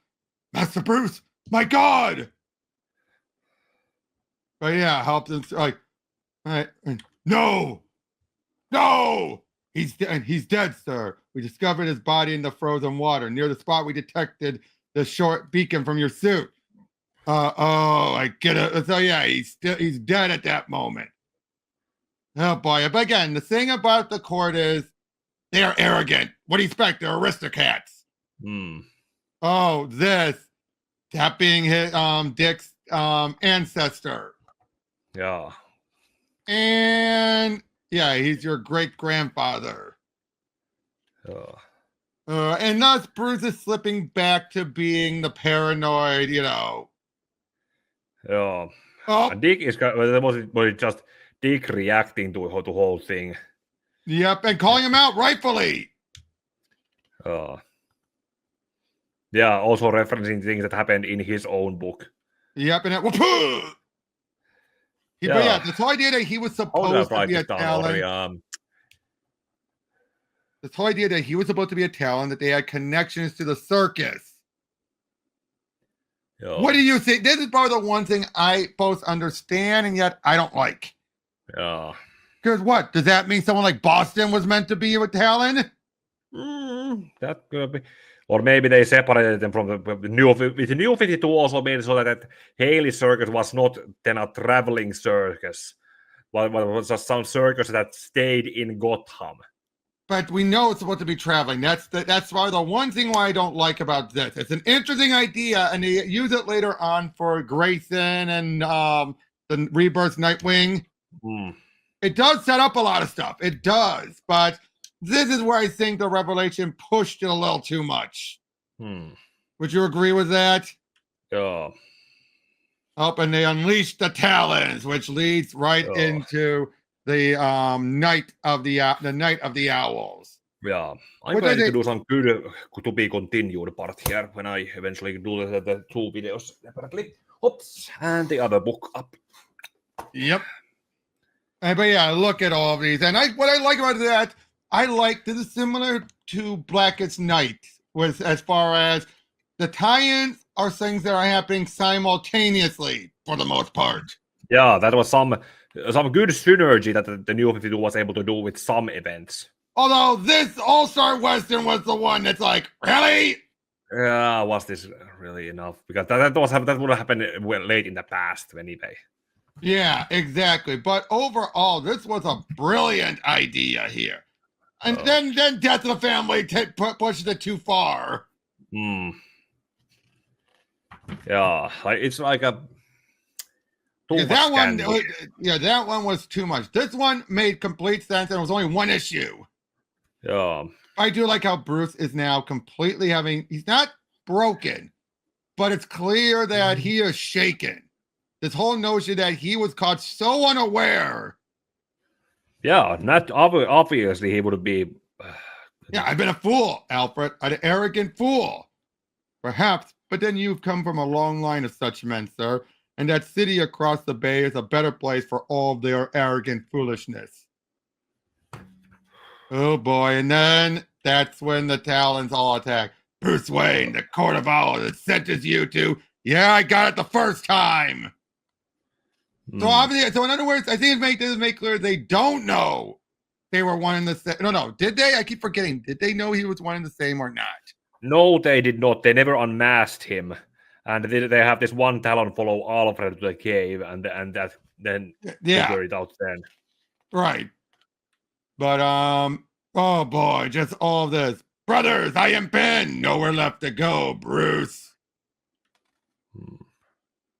Master Bruce. My God! But yeah, helped him. No, he's dead, sir. We discovered his body in the frozen water near the spot we detected the short beacon from your suit. I get it. So yeah, he's dead at that moment. Oh boy! But again, the thing about the court is they are arrogant. What do you expect? They're aristocrats. Oh, that being his Dick's ancestor. Yeah. And yeah, he's your great grandfather. And thus Bruce is slipping back to being the paranoid, Yeah. And Dick is was just Dick reacting to the whole thing. Yep, and calling him out rightfully. Yeah, also referencing things that happened in his own book. Yep, and but yeah, this whole idea that he was supposed to be a talent. This whole idea that he was supposed to be a talent, that they had connections to the circus. Yeah. What do you think? This is probably the one thing I both understand and yet I don't like. Yeah. Because what? Does that mean someone like Boston was meant to be a talent? That could be. Or maybe they separated them from the New 52 also made it so that Haley circus was not then a traveling circus, but it was just some circus that stayed in Gotham. But we know it's supposed to be traveling. That's why the one thing why I don't like about this. It's an interesting idea, and they use it later on for Grayson and the Rebirth Nightwing. It does set up a lot of stuff. It does, but this is where I think the Revelation pushed it a little too much. Would you agree with that? Yeah. And they unleashed the Talons, which leads right into the night of the owls. Yeah, I'm going to do some good to be continued part here when I eventually do the two videos separately. Oops, and the other book up. Yep. But yeah, look at all of these, and what I like about that, I like this is similar to Blackest Night, with as far as the tie-ins are things that are happening simultaneously for the most part. Yeah, that was some good synergy that the New 52 was able to do with some events. Although this All-Star Western was the one that's like, really? Yeah, was this really enough? Because that would have happened late in the past anyway. Yeah, exactly. But overall, this was a brilliant idea here. And then Death of the Family pushes it too far. Yeah, it's like a that one was too much. This one made complete sense, and it was only one issue. Yeah, I do like how Bruce is now completely he's not broken, but it's clear that he is shaken. This whole notion that he was caught so unaware. Yeah, not obviously he would be. Yeah, I've been a fool, Alfred, an arrogant fool. Perhaps, but then you've come from a long line of such men, sir, and that city across the bay is a better place for all their arrogant foolishness. Oh boy, and then that's when the Talons all attack. Bruce Wayne, the Court of Owls, it sentenced you to, yeah, I got it the first time. So obviously, so in other words, I think this make clear they don't know they were one and the same. No. Did they? I keep forgetting. Did they know he was one and the same or not? No, they did not. They never unmasked him. And they have this one Talon follow Alfred to the cave, and that then figure it out then. Right. But oh boy, just all this. Brothers, I am Ben. Nowhere left to go, Bruce.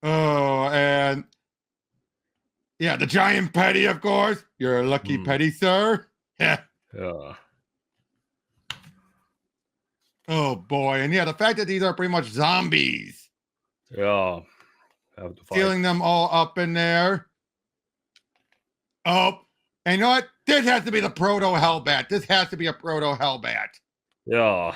Oh, and yeah, the giant petty, of course. You're a lucky petty, sir. Yeah. Oh boy, and yeah, the fact that these are pretty much zombies. Yeah. Have to fight. Feeling them all up in there. Oh, and you know what? This has to be the proto Hellbat. This has to be a proto Hellbat. Yeah.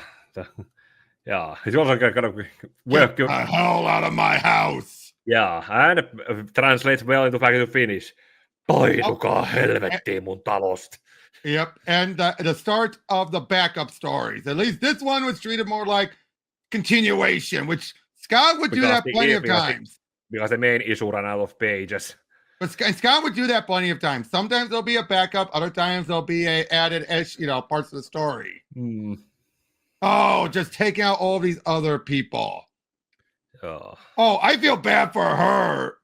Yeah. It's also kind of Get the hell out of my house. Yeah, and translates well into fact to Finnish. Toinukaa helvettiin mun talosta. Yep, and the start of the backup stories. At least this one was treated more like continuation, which Scott would do that plenty of times. Because the main issue ran out of pages. But Scott would do that plenty of times. Sometimes there'll be a backup, other times there'll be a added, parts of the story. Oh, just taking out all these other people. Oh, I feel bad for her.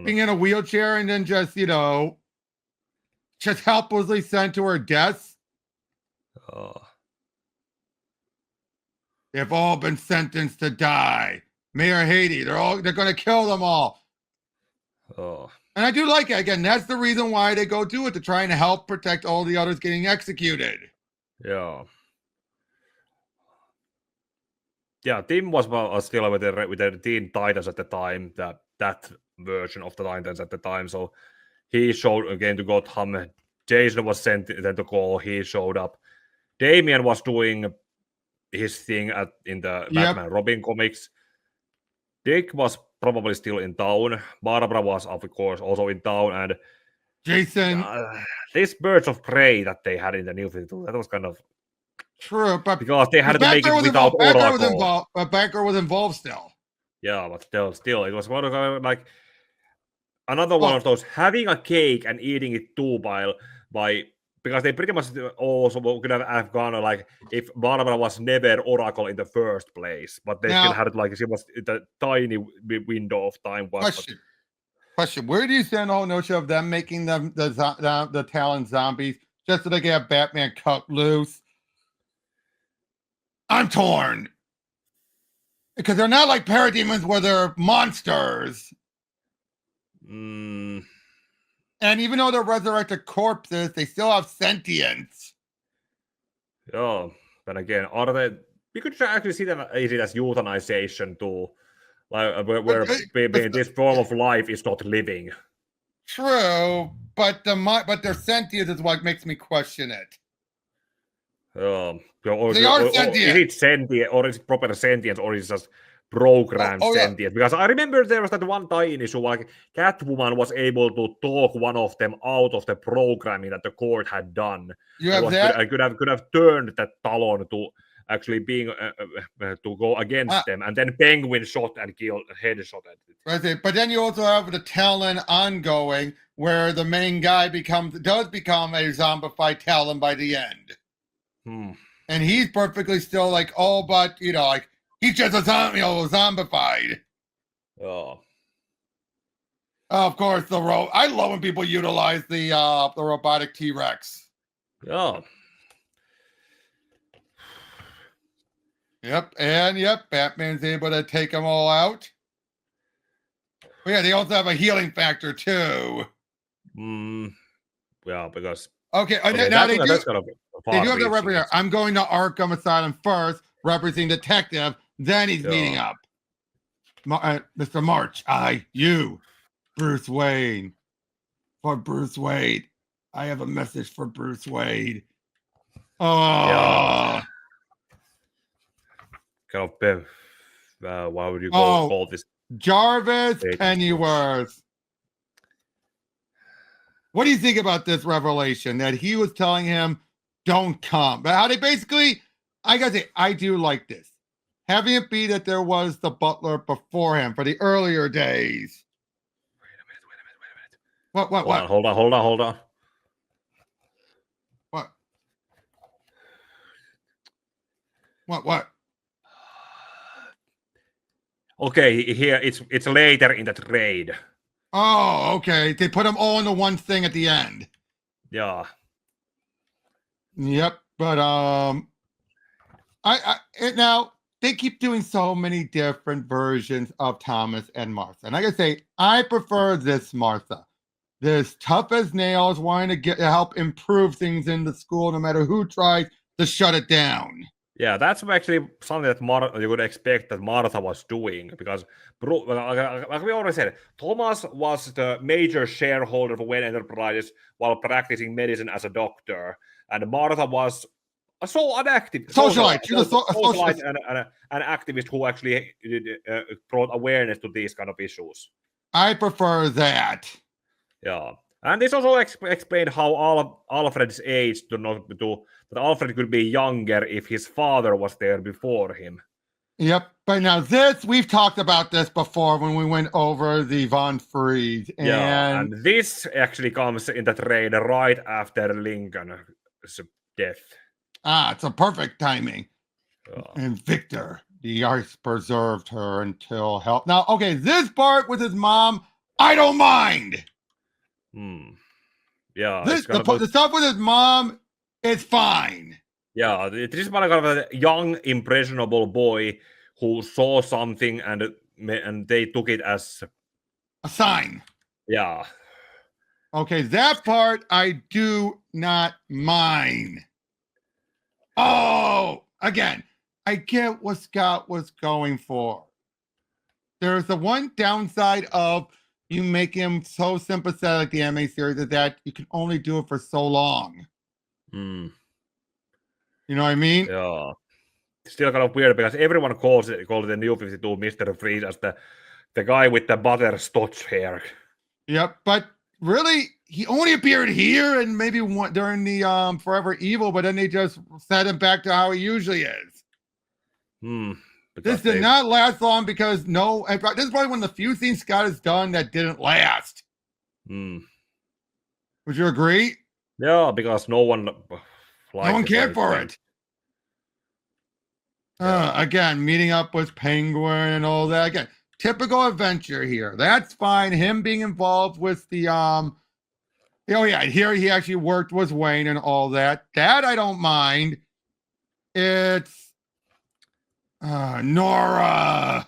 Being in a wheelchair and then just helplessly sent to her death. They've all been sentenced to die. Mayor Haiti, they're going to kill them all. And I do like it. Again, that's the reason why they go do it, to try and help protect all the others getting executed. Yeah. Yeah, Tim was still with the Teen Titans at the time, that version of the Titans at the time. So he showed again to Gotham. Jason was sent then to call. He showed up. Damian was doing his thing in the Batman Robin comics. Dick was probably still in town. Barbara was, of course, also in town. And Jason, these Birds of Prey that they had in the New 52, that was kind of true, but because they had to make it without Oracle. But Batgirl was involved still. Yeah, but still, it was one of like another one of those having a cake and eating it too by because they pretty much also could have gone like if Barbara was never Oracle in the first place, but they still had it like she was the tiny window of time. Question: where do you stand the whole notion of them making them the Talon zombies just so they can have Batman cut loose? I'm torn because they're not like parademons where they're monsters. And even though they're resurrected corpses, they still have sentience. Yeah, but again, are they? We could actually see them as euthanization too, like where this form of life is not living. True, but their sentience is what makes me question it. They are sentient. Is it sentient, or is it proper sentience, or is it just programmed sentience? Yeah. Because I remember there was that one tiny issue, like Catwoman was able to talk one of them out of the programming that the court had done. You have that? I could have turned that Talon to actually being to go against them, and then Penguin shot and killed, headshot it. But then you also have the Talon ongoing, where the main guy does become a zombified Talon by the end. And he's perfectly still like, but like he's just a zombie, zombified. Of course, I love when people utilize the robotic T-Rex. Yep, Batman's able to take them all out. But yeah, they also have a healing factor too. Yeah, because now they do. They do have the representative. I'm going to Arkham Asylum first, representing detective. Then he's meeting up. Mr. March, you, Bruce Wayne. For Bruce Wade. I have a message for Bruce Wade. Kind of, why would you call this? Jarvis Pennyworth. What do you think about this revelation that he was telling him, don't come? But how they basically, I gotta say, I do like this. having it be that there was the butler before him for the earlier days. Wait a minute. What? Hold on. What? Okay, here it's later in the trade. Oh, okay. They put them all into one thing at the end. Yeah. Yep. But now they keep doing so many different versions of Thomas and Martha, and I gotta say, I prefer this Martha. This tough as nails, wanting to help improve things in the school, no matter who tries to shut it down. Yeah, that's actually something that you would expect that Martha was doing, because, like we already said, Thomas was the major shareholder of Wayne Enterprises while practicing medicine as a doctor, and Martha was a Socialite. She was a socialite and an activist who actually brought awareness to these kind of issues. I prefer that. Yeah, and this also explained how Alfred's age that Alfred could be younger if his father was there before him. Yep, but now we've talked about this before when we went over the Von Fries. And this actually comes in the trade right after Lincoln's death. It's a perfect timing. Yeah. And Victor, the ice preserved her until help. Now, okay, this part with his mom, I don't mind. Yeah, the stuff with his mom, it's fine. Yeah, this is kind of a young, impressionable boy who saw something and they took it as a sign. Yeah. Okay, that part I do not mind. Oh, again, I get what Scott was going for. There's the one downside of you make him so sympathetic, the anime series, that you can only do it for so long. You know what I mean? Yeah. Still kind of weird because everyone calls it the New 52 Mr. Freeze as the guy with the butterscotch hair. Yep, but really, he only appeared here and maybe during the Forever Evil, but then they just set him back to how he usually is. This did not last long because this is probably one of the few things Scott has done that didn't last. Would you agree? Yeah, because no one cared for it. Again, meeting up with Penguin and all that. Again, typical adventure here. That's fine. Him being involved with the here he actually worked with Wayne and all that. That I don't mind. It's Nora.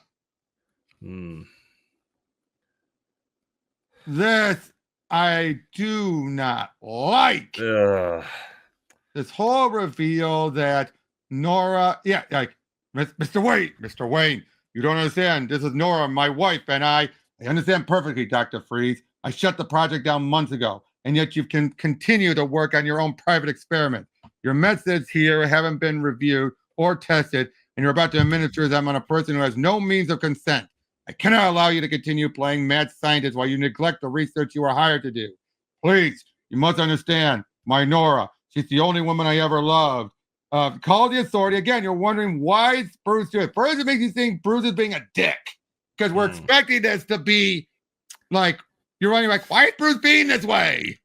This I do not like. This whole reveal that Nora, like Mr. Wayne, you don't understand. This is Nora, my wife, and I understand perfectly, Dr. Freeze. I shut the project down months ago, and yet you can continue to work on your own private experiment. Your methods here haven't been reviewed or tested, and you're about to administer them on a person who has no means of consent. I cannot allow you to continue playing mad scientist while you neglect the research you were hired to do. Please, you must understand, my Nora. She's the only woman I ever loved. Call the authority. Again, you're wondering why Bruce do it. First, it makes you think Bruce is being a dick because we're expecting this to be like, you're running like, why is Bruce being this way?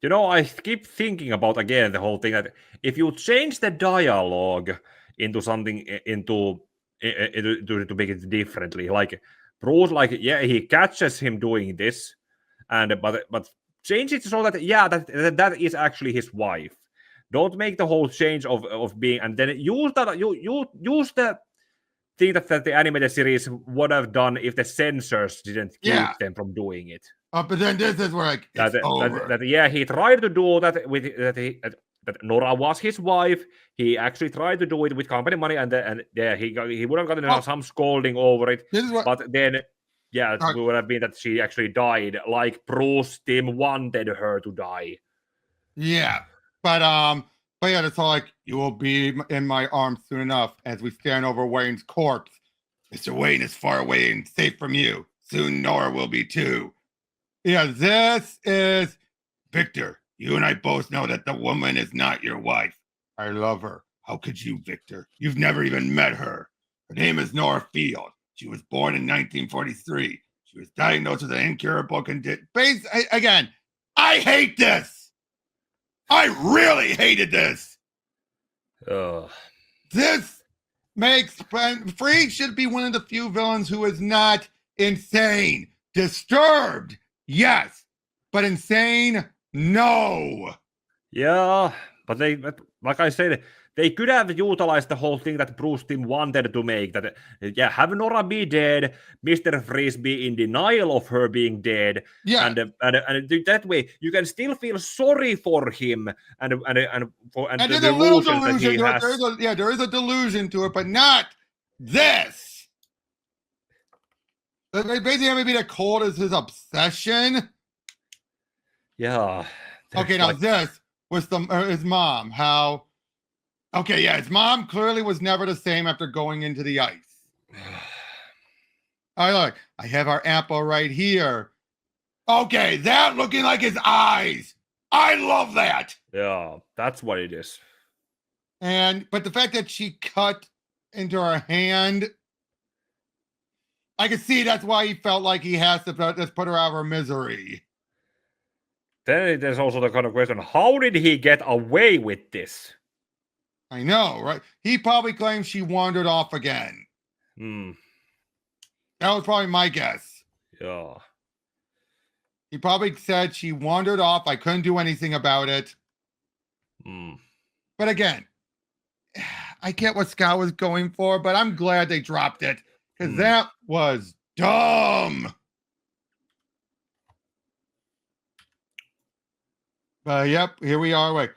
You know, I keep thinking about, again, the whole thing that if you change the dialogue into something, to make it differently, like Bruce, he catches him doing this, but change it so that, that is actually his wife. Don't make the whole change of being, and then use the thing that the animated series would have done if the censors didn't keep them from doing it. But then this is where it's over. He tried to do that with that Nora was his wife. He actually tried to do it with company money, he would have gotten some scolding over it. But then, it would have been that she actually died, like Bruce Tim wanted her to die. Yeah, but it's all like, you will be in my arms soon enough as we stand over Wayne's corpse. Mr. Wayne is far away and safe from you. Soon Nora will be too. Yeah, this is Victor. You and I both know that the woman is not your wife. I love her. How could you, Victor? You've never even met her. Her name is Nora Field. She was born in 1943. She was diagnosed with an incurable condition. Again, I hate this. I really hated this. this makes Free should be one of the few villains who is not insane. Disturbed, yes, but insane, no. Yeah, but like I said, they could have utilized the whole thing that Bruce Timm wanted to make. That have Nora be dead, Mr. Freeze be in denial of her being dead, Yeah, and that way you can still feel sorry for him and the there's a little delusions that he delusion to it. has. There is a delusion to it, but not this. Basically, maybe the cold is his obsession. Yeah. Okay, now this was his mom. How? Okay, yeah, his mom clearly was never the same after going into the ice. I have our apple right here. Okay, that looking like his eyes. I love that. Yeah, that's what it is. But the fact that she cut into her hand, I can see that's why he felt like he has to just put her out of her misery. Then there's also the kind of question, how did he get away with this? I know, right? He probably claims she wandered off again. That was probably my guess. Yeah. He probably said she wandered off. I couldn't do anything about it. But again, I get what Scott was going for, but I'm glad they dropped it because that was dumb. But yep, here we are. Wait,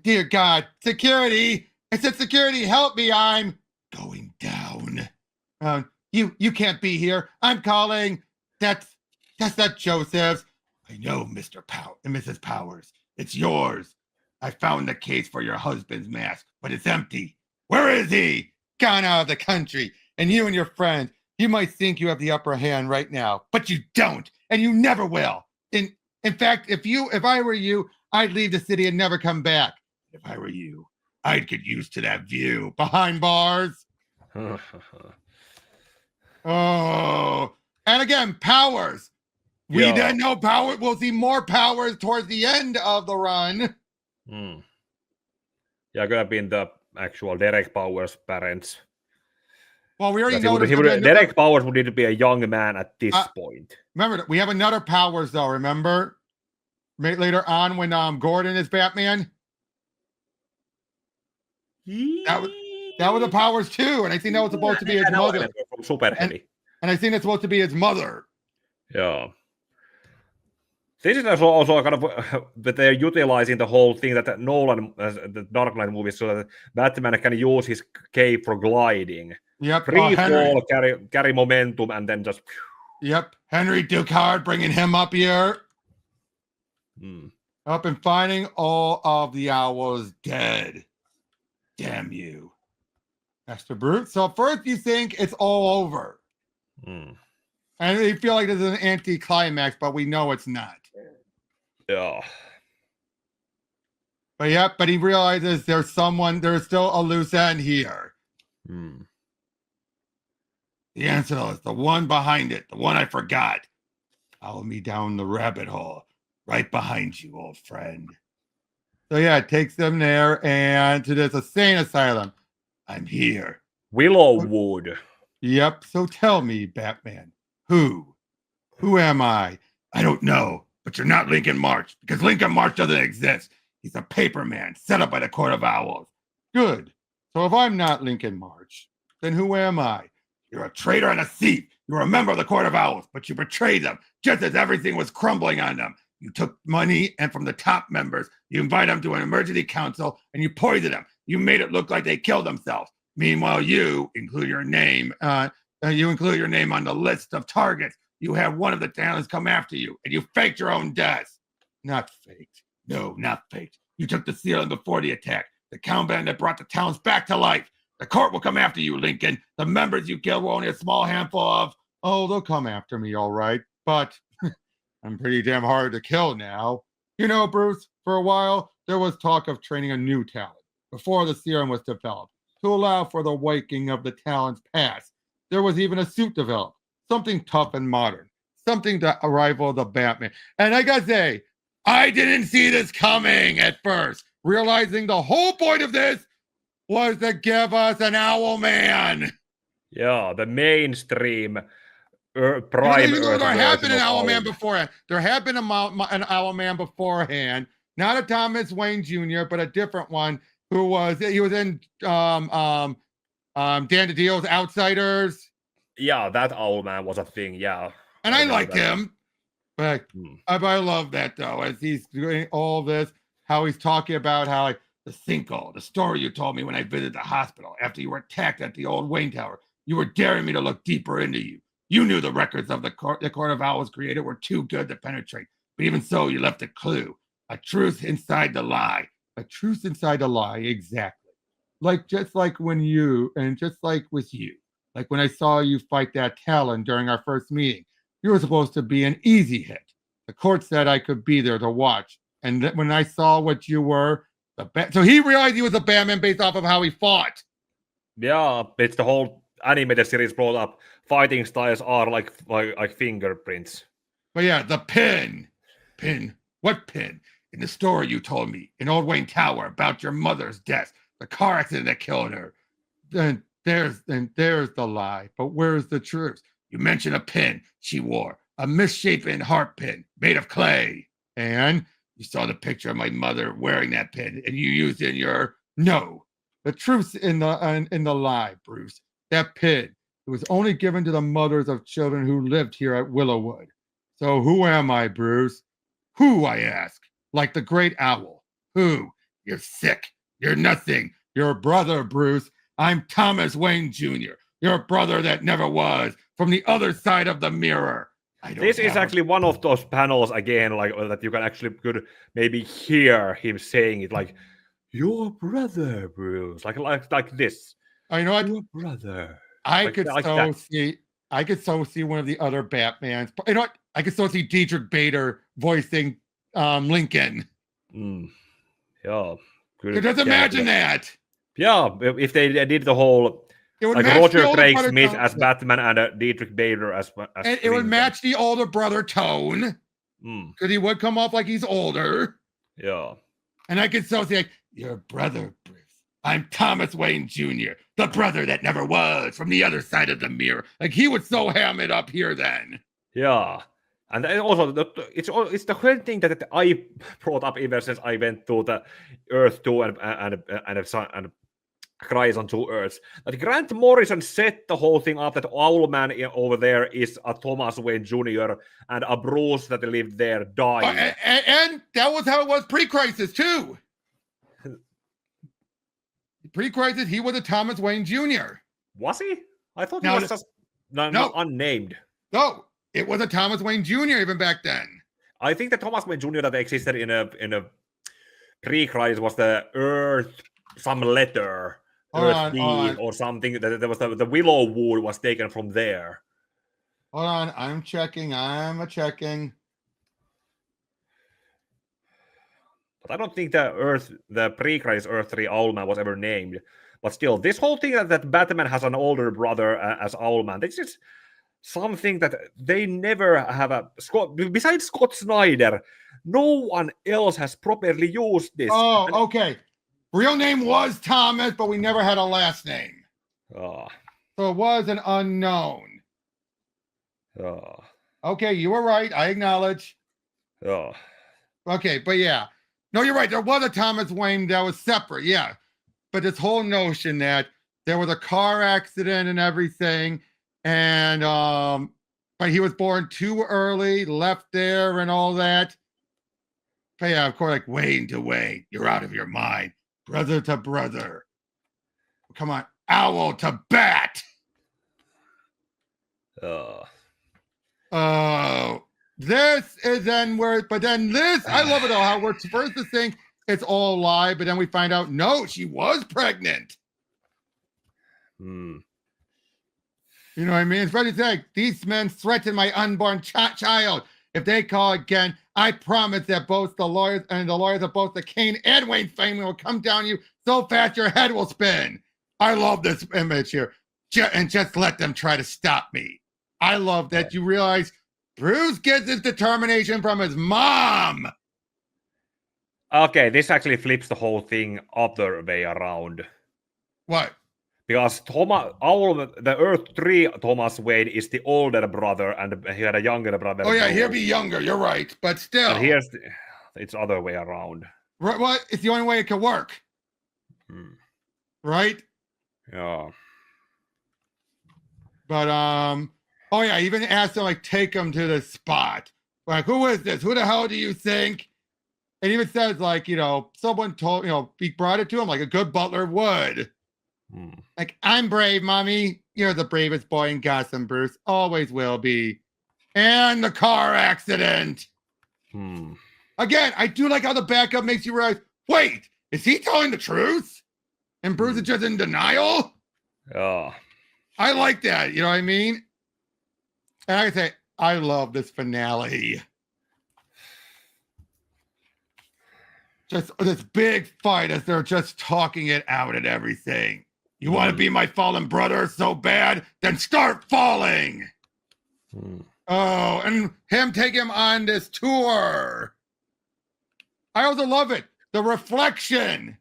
dear God, security! I said, security, help me! I'm going down. You can't be here. I'm calling. That's not Joseph's. I know, Mrs. Powers. It's yours. I found the case for your husband's mask, but it's empty. Where is he? Gone out of the country. And you and your friend, you might think you have the upper hand right now, but you don't, and you never will. In fact, if I were you, I'd leave the city and never come back. If I were you, I'd get used to that view. Behind bars. Oh, and again, Powers. We didn't know Powers. We'll see more Powers towards the end of the run. Yeah, gonna be in the actual Derek Powers' parents. Well, we already know Derek Powers would need to be a young man at this point. Remember, we have another Powers, though. Remember? Later on when Gordon is Batman? That was a Powers, too. And I think that was supposed to be his mother. From Super Heavy. And I think that's supposed to be his mother. Yeah. This is also kind of that they're utilizing the whole thing that Nolan, the Dark Knight movies, so that Batman can use his cape for gliding. Yep. Free fall, carry momentum, and then just. Yep. Henry Ducard bringing him up here. Up and finding all of the owls dead. Damn you. Master Brute. So first you think it's all over. And you feel like this is an anti-climax, but we know it's not. Yeah. But he realizes there's still a loose end here. The answer is the one behind it, the one I forgot. Follow me down the rabbit hole. Right behind you, old friend. So yeah, it takes them there and to this insane asylum. I'm here. Willowwood. Yep. So tell me, Batman, who am I? I don't know, but you're not Lincoln March because Lincoln March doesn't exist. He's a paper man set up by the Court of Owls. Good. So if I'm not Lincoln March, then who am I? You're a traitor and a thief. You're a member of the Court of Owls, but you betrayed them just as everything was crumbling on them. You took money, and from the top members, you invite them to an emergency council, and you poisoned them. You made it look like they killed themselves. Meanwhile, you include your name. You include your name on the list of targets. You have one of the talents come after you, and you faked your own death. Not faked. No, not faked. You took the ceiling before the attack. The countdown that brought the towns back to life. The court will come after you, Lincoln. The members you killed were only a small handful of. Oh, they'll come after me, all right. But I'm pretty damn hard to kill now. You know, Bruce, for a while, there was talk of training a new talent before the serum was developed to allow for the waking of the Talon's past. There was even a suit developed, something tough and modern, something to rival the Batman. And I gotta say, I didn't see this coming at first, realizing the whole point of this was to give us an Owl Man. Yeah, the mainstream Prime Even though there had been an Owl Owlman. Man beforehand. There had been an Owl Man beforehand. Not a Thomas Wayne Jr., but a different one he was in Dan DiDio's Outsiders. Yeah, that Owlman was a thing, yeah. And I liked him. But I love that though, as he's doing all this, how he's talking about how like the sinkhole, the story you told me when I visited the hospital after you were attacked at the old Wayne Tower. You were daring me to look deeper into you. You knew the records of the Court of Owls created were too good to penetrate. But even so, you left a clue. A truth inside the lie. A truth inside the lie, exactly. Just like when you, and just like with you, like when I saw you fight that Talon during our first meeting, you were supposed to be an easy hit. The court said I could be there to watch. And when I saw what you were, so he realized he was a Batman based off of how he fought. Yeah, it's the whole animated series brought up. Fighting styles are like fingerprints. But yeah, the pin. What pin? In the story you told me in Old Wayne Tower about your mother's death, the car accident that killed her. Then there's the lie. But where's the truth? You mentioned a pin she wore, a misshapen heart pin made of clay. And you saw the picture of my mother wearing that pin, and you used it in your no. The truth's in the lie, Bruce. That pin, it was only given to the mothers of children who lived here at Willowwood. So who am I, Bruce? Who, I ask? Like the great owl. Who? You're sick. You're nothing. Your brother, Bruce. I'm Thomas Wayne Jr., your brother that never was, from the other side of the mirror. This is actually one of those panels again, like that you can actually could maybe hear him saying it, like your brother, Bruce, like this. Oh, you know what? Your brother. I could so see one of the other Batmans. You know what? I could so see Dietrich Bader voicing Lincoln. Yeah. Just imagine that. Yeah, if they did the whole like Roger Craig Smith as Batman and Dietrich Bader as and it would match the older brother tone. Because he would come off like he's older. Yeah. And I could so see like, your brother, Bruce. I'm Thomas Wayne Jr., the brother that never was, from the other side of the mirror. Like he would so ham it up here then. Yeah. And also, it's the whole thing that I brought up ever since I went to the Earth 2 and Crisis on Two Earths. That Grant Morrison set the whole thing up that Owlman over there is a Thomas Wayne Jr. and a Bruce that lived there died. And that was how it was pre-Crisis too. Pre-Crisis, he was a Thomas Wayne Jr. Was he? I thought he was just unnamed. No, it was a Thomas Wayne Jr. even back then. I think the Thomas Wayne Jr. that existed in a pre-Crisis was the Earth, some letter, Earth D or something. There was the Willow Wood was taken from there. Hold on, I'm checking. But I don't think the pre-Crisis Earth 3 Owlman was ever named. But still, this whole thing that Batman has an older brother as Owlman, this is something that they never have besides Scott Snyder, no one else has properly used this. Oh, okay. Real name was Thomas, but we never had a last name. Oh. So it was an unknown. Oh. Okay, you were right. I acknowledge. Oh. Okay, but yeah. No, you're right. There was a Thomas Wayne that was separate, yeah. But this whole notion that there was a car accident and everything, and but he was born too early, left there and all that. But yeah, of course, like Wayne to Wayne, you're out of your mind. Brother to brother. Come on, owl to bat. This is then where, but then this, I love it all. How we're first to think it's all a lie, but then we find out, no, she was pregnant. You know what I mean? It's very like these men threaten my unborn child. If they call again, I promise that both the lawyers of both the Kane and Wayne family will come down you so fast your head will spin. I love this image here. And just let them try to stop me. I love that you realize Bruce gets his determination from his mom. Okay, this actually flips the whole thing other way around. What? Because the Earth 3 Thomas Wayne is the older brother, and he had a younger brother. Oh, yeah, he'll be younger. You're right. But still. And it's other way around. Right, what? It's the only way it can work. Right? Yeah. But, oh, yeah, even asked him, like, take him to the spot. Like, who is this? Who the hell do you think? And even says, like, someone told, he brought it to him like a good butler would. Like, I'm brave, mommy. You're the bravest boy in Gotham, Bruce. Always will be. And the car accident. Again, I do like how the backup makes you realize, wait, is he telling the truth? And Bruce is just in denial? Yeah. I like that. You know what I mean? And I say, I love this finale. Just this big fight as they're just talking it out and everything. You want to be my fallen brother so bad? Then start falling. Oh, and him take him on this tour. I also love it. The reflection.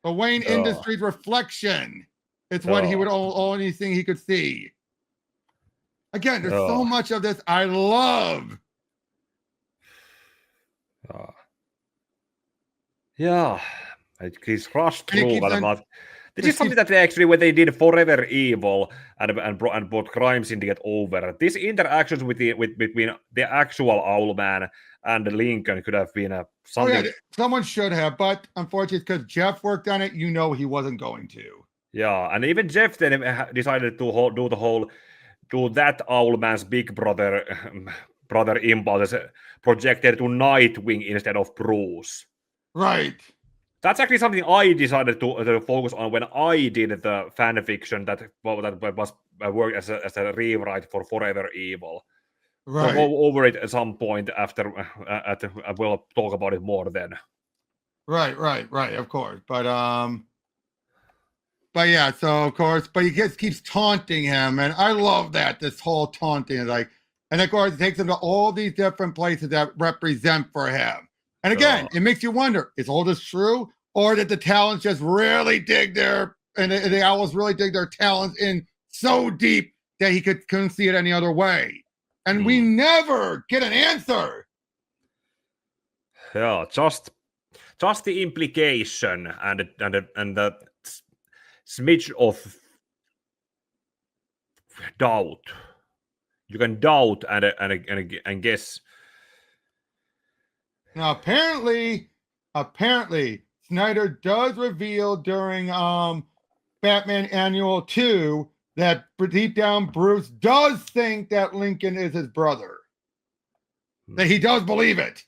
The Wayne Industries reflection. It's what he would only thing he could see. Again, there's so much of this I love. Yeah, he's crushed through. This is something that when they did Forever Evil and brought Crime Syndicate over. These interactions between the actual Owlman and Lincoln could have been something. Oh, yeah, someone should have, but unfortunately, because Jeff worked on it, he wasn't going to. Yeah, and even Jeff then decided to do that Owlman's big brother impulse projected to Nightwing instead of Bruce. Right. That's actually something I decided to focus on when I did the fan fiction that was worked as a rewrite for Forever Evil. Right. We'll go over it at some point after. We'll talk about it more then. Right. Of course, but yeah. So of course, but he just keeps taunting him, and I love that this whole taunting is like, and of course, it takes him to all these different places that represent for him. And again, it makes you wonder, is all this true? Or did the talents just really dig the owls really dig their talents in so deep that he couldn't see it any other way? And we never get an answer. Yeah, just the implication and the smidge of doubt. You can doubt and guess. Now, apparently, Snyder does reveal during Batman Annual 2 that deep down Bruce does think that Lincoln is his brother. That he does believe it.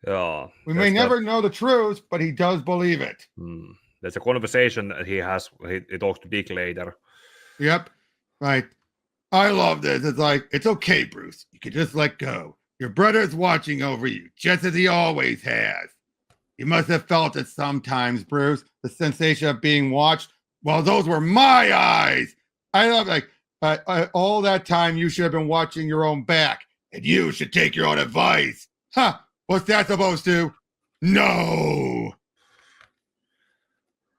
Yeah. We may never know the truth, but he does believe it. There's a conversation that he has. He talks to Dick later. Yep. Right. I love this. It's like, it's okay, Bruce. You can just let go. Your brother's watching over you, just as he always has. You must have felt it sometimes, Bruce, the sensation of being watched. Well, those were my eyes. I love all that time you should have been watching your own back, and you should take your own advice. Huh, what's that supposed to? No.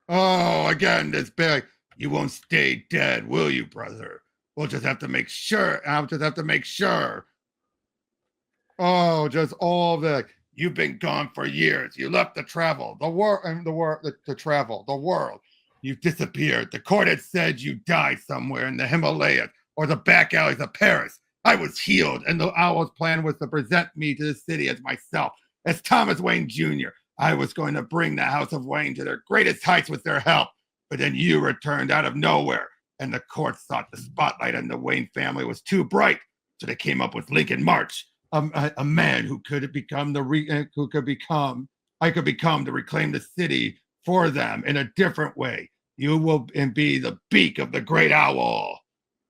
Oh, again, this big. You won't stay dead, will you, brother? We'll just have to make sure. I'll just have to make sure. Oh, just all that. You've been gone for years. You left to travel the world. You've disappeared. The court had said you died somewhere in the Himalayas or the back alleys of Paris. I was healed, and the Owl's plan was to present me to the city as myself, as Thomas Wayne Jr. I was going to bring the House of Wayne to their greatest heights with their help, but then you returned out of nowhere, and the court thought the spotlight on the Wayne family was too bright, so they came up with Lincoln March. A man who could become to reclaim the city for them in a different way. You will be the beak of the great owl.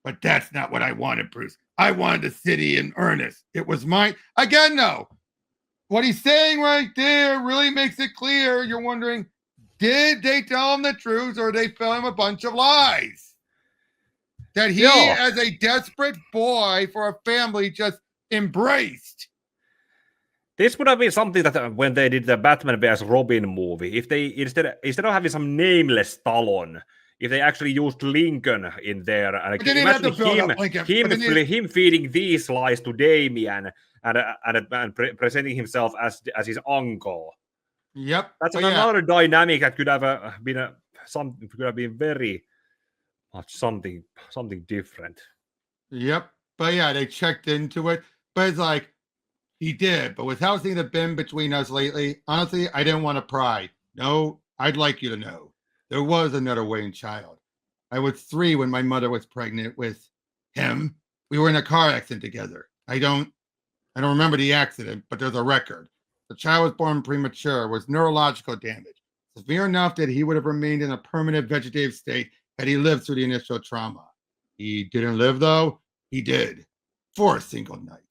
But that's not what I wanted, Bruce. I wanted the city in earnest. It was mine. Again, though, what he's saying right there really makes it clear. You're wondering, Did they tell him the truth, or they tell him a bunch of lies? That he, Yeah. as a desperate boy for a family, just embraced. This would have been something that when they did the Batman vs Robin movie, if they instead of having some nameless Talon, if they actually used Lincoln in there, and But then they'd have to imagine build up Lincoln. But then him feeding these lies to Damian and presenting himself as his uncle. Yep. That's But yeah. another dynamic that could have been very much something different. Yep. But yeah, they checked into it. But it's like, he did. But with how things have been between us lately, honestly, I didn't want to pry. No, I'd like you to know. There was another Wayne child. I was 3 when my mother was pregnant with him. We were in a car accident together. I don't remember the accident, but there's a record. The child was born premature, with neurological damage, severe enough that he would have remained in a permanent vegetative state had he lived through the initial trauma. He didn't live, though. He did, for a single night.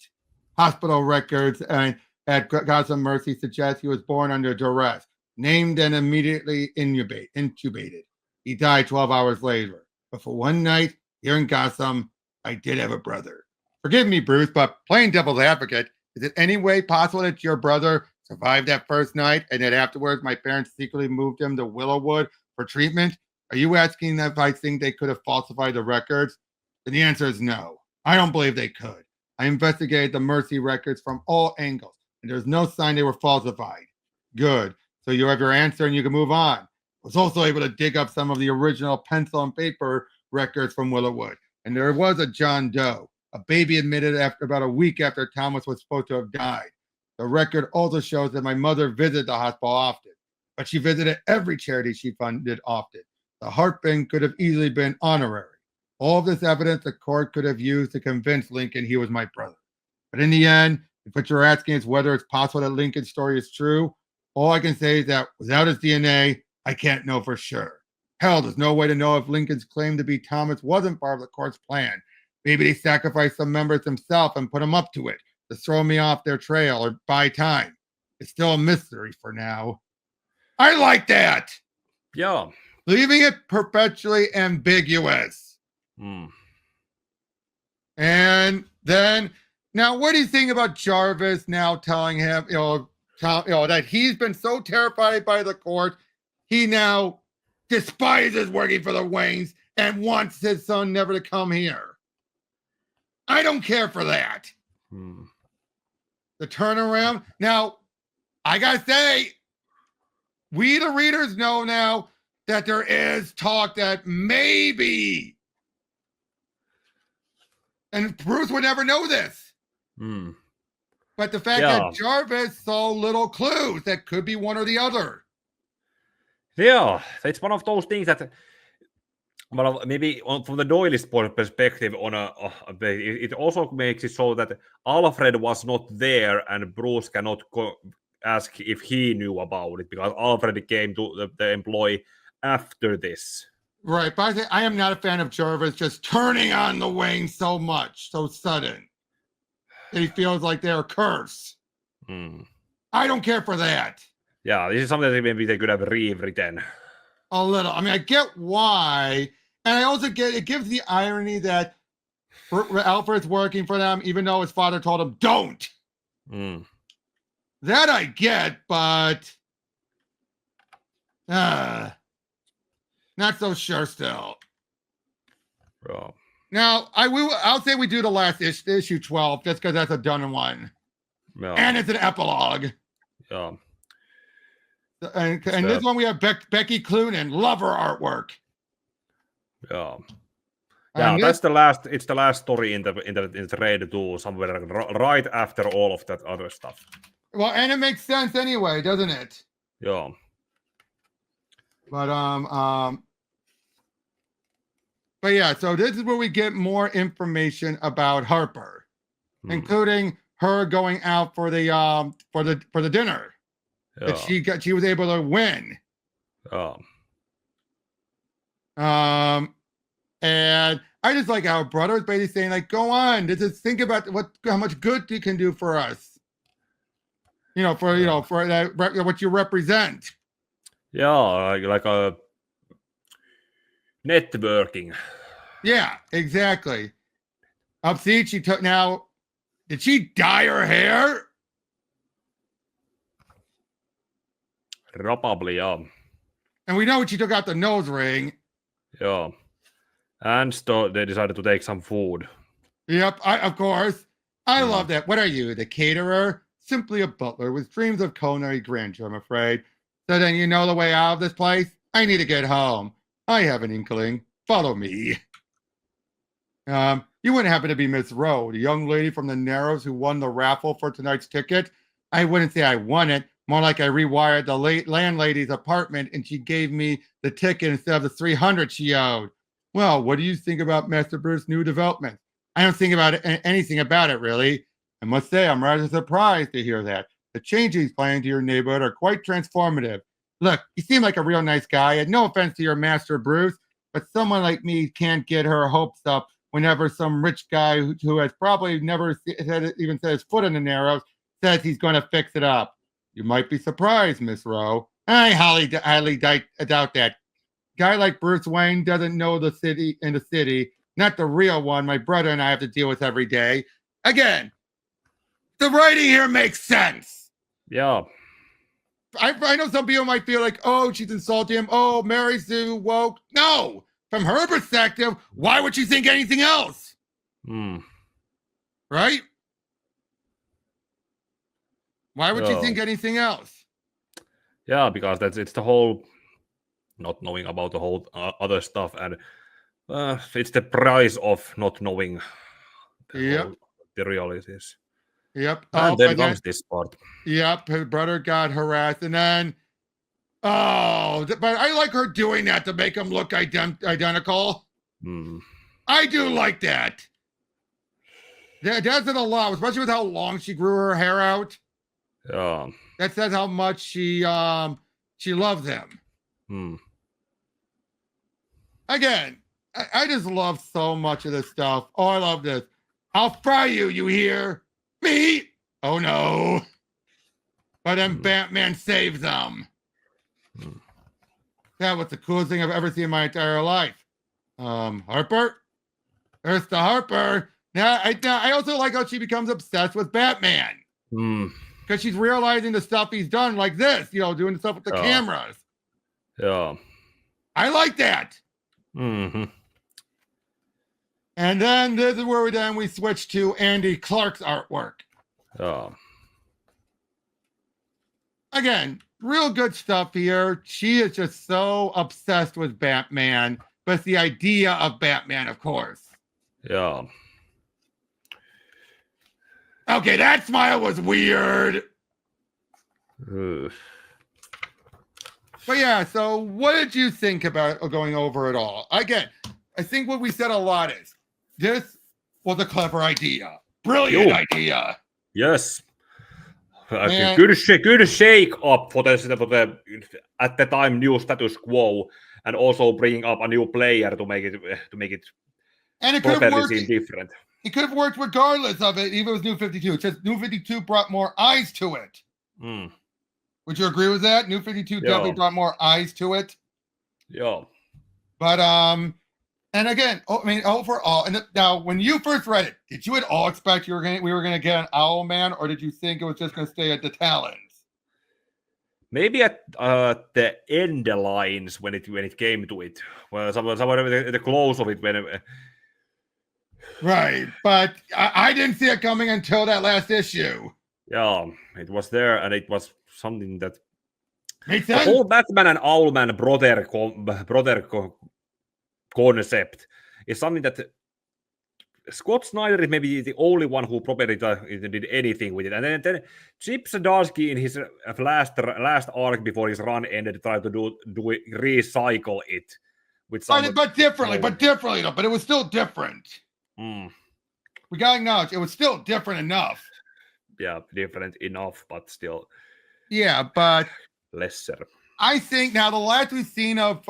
Hospital records and at Gotham Mercy suggest he was born under duress, named and immediately intubated. He died 12 hours later. But for one night here in Gotham, I did have a brother. Forgive me, Bruce, but playing devil's advocate, is it any way possible that your brother survived that first night and that afterwards my parents secretly moved him to Willowwood for treatment? Are you asking if I think they could have falsified the records? Then the answer is no. I don't believe they could. I investigated the Mercy records from all angles, and there's no sign they were falsified. Good. So you have your answer and you can move on. I was also able to dig up some of the original pencil and paper records from Willowwood, and there was a John Doe, a baby admitted after about a week after Thomas was supposed to have died. The record also shows that my mother visited the hospital often, but she visited every charity she funded often. The heart bin could have easily been honorary. All of this evidence the court could have used to convince Lincoln he was my brother. But in the end, if what you're asking is whether it's possible that Lincoln's story is true, all I can say is that without his DNA, I can't know for sure. Hell, there's no way to know if Lincoln's claim to be Thomas wasn't part of the court's plan. Maybe they sacrificed some members themselves and put him up to it to throw me off their trail or buy time. It's still a mystery for now. I like that. Yeah. Leaving it perpetually ambiguous. And then, now, what do you think about Jarvis now telling him, that he's been so terrified by the court, he now despises working for the Waynes and wants his son never to come here? I don't care for that. The turnaround. Now, I gotta say, we the readers know now that there is talk that maybe, and Bruce would never know this, but the fact that Jarvis saw little clues that could be one or the other. Yeah, it's one of those things that, well, maybe from the Doyle's perspective, it also makes it so that Alfred was not there and Bruce cannot ask if he knew about it because Alfred came to the employee after this. Right, but I am not a fan of Jarvis just turning on the Wayne so much, so sudden. He feels like they're a curse. I don't care for that. Yeah, this is something that maybe they could have rewritten. A little. I mean, I get why. And I also get, it gives the irony that Alfred's working for them, even though his father told him, don't. That I get, but not so sure still. Bro. Now, I'll say we do the last issue 12, just because that's a done one. Yeah. And it's an epilogue. Yeah. And this one we have Becky Cloonan, love her artwork. Yeah. Yeah, that's the last. It's the last story in the trade too, somewhere right after all of that other stuff. Well, and it makes sense anyway, doesn't it? Yeah. But yeah, so this is where we get more information about Harper, including her going out for the dinner that she was able to win. And I just like how brother is basically saying, like, go on, just think about how much good you can do for us. For that, what you represent. Yeah, like a networking. Yeah, exactly. See, she took now. Did she dye her hair? Probably, yeah. And we know she took out the nose ring. Yeah. And so they decided to take some food. Yep, of course. I love that. What are you, the caterer? Simply a butler with dreams of culinary grandeur, I'm afraid. So then you know the way out of this place? I need to get home. I have an inkling. Follow me. You wouldn't happen to be Miss Rowe, the young lady from the Narrows who won the raffle for tonight's ticket? I wouldn't say I won it. More like I rewired the landlady's apartment and she gave me the ticket instead of the 300 she owed. Well, what do you think about Master Bruce's new development? I don't think about anything about it, really. I must say, I'm rather surprised to hear that. The changes he's planning to your neighborhood are quite transformative. Look, you seem like a real nice guy, and no offense to your Master Bruce, but someone like me can't get her hopes up whenever some rich guy who has probably never even set his foot in the Narrows says he's going to fix it up. You might be surprised, Miss Rowe. I highly doubt that. Guy like Bruce Wayne doesn't know the city, not the real one my brother and I have to deal with every day. Again, the writing here makes sense. Yeah. I know some people might feel like, oh, she's insulting him. Oh, Mary Sue woke. No, from her perspective, why would she think anything else? Right? Why would you think anything else? Yeah, because it's the whole not knowing about the whole other stuff, and it's the price of not knowing the realities. Yep. And then comes this part. Yep, her brother got harassed, and then but I like her doing that to make him look identical. I do like that. That does it a lot, especially with how long she grew her hair out. Yeah. That says how much she loves him. Again, I just love so much of this stuff. Oh, I love this. I'll fry you, you hear? Me? Oh no. But then Batman saves them. That was the coolest thing I've ever seen in my entire life. Harper? There's the Harper. Now, I also like how she becomes obsessed with Batman. Because she's realizing the stuff he's done, like this, doing the stuff with the cameras. Yeah. I like that. And then this is where we switch to Andy Clark's artwork. Again, real good stuff here. She is just so obsessed with Batman, but it's the idea of Batman, of course. Yeah. Okay, that smile was weird. But yeah, so what did you think about going over it all? Again, I think what we said a lot is this was a clever idea. Brilliant idea. Yes. Good shake up for the at the time new status quo, and also bringing up a new player to make it and it could have worked different. It could have worked regardless of it, even if it was New 52. It's just New 52 brought more eyes to it. Would you agree with that? New 52 definitely brought more eyes to it. Yeah. But and again, overall, and now when you first read it, did you at all expect we were gonna get an Owlman, or did you think it was just gonna stay at the Talons? Maybe at the end lines when it came to it. Well, somewhere at the close of it when. Right, but I didn't see it coming until that last issue. Yeah, it was there, and it was something that makes sense. The whole Batman and Owlman brother concept is something that Scott Snyder is maybe the only one who probably did anything with it. And then Chip Zdarsky in his last arc before his run ended tried to do recycle it with some, but differently. But it was still different. We gotta acknowledge it was still different enough. Yeah, different enough, but still. Yeah, but lesser. I think now the last we've seen of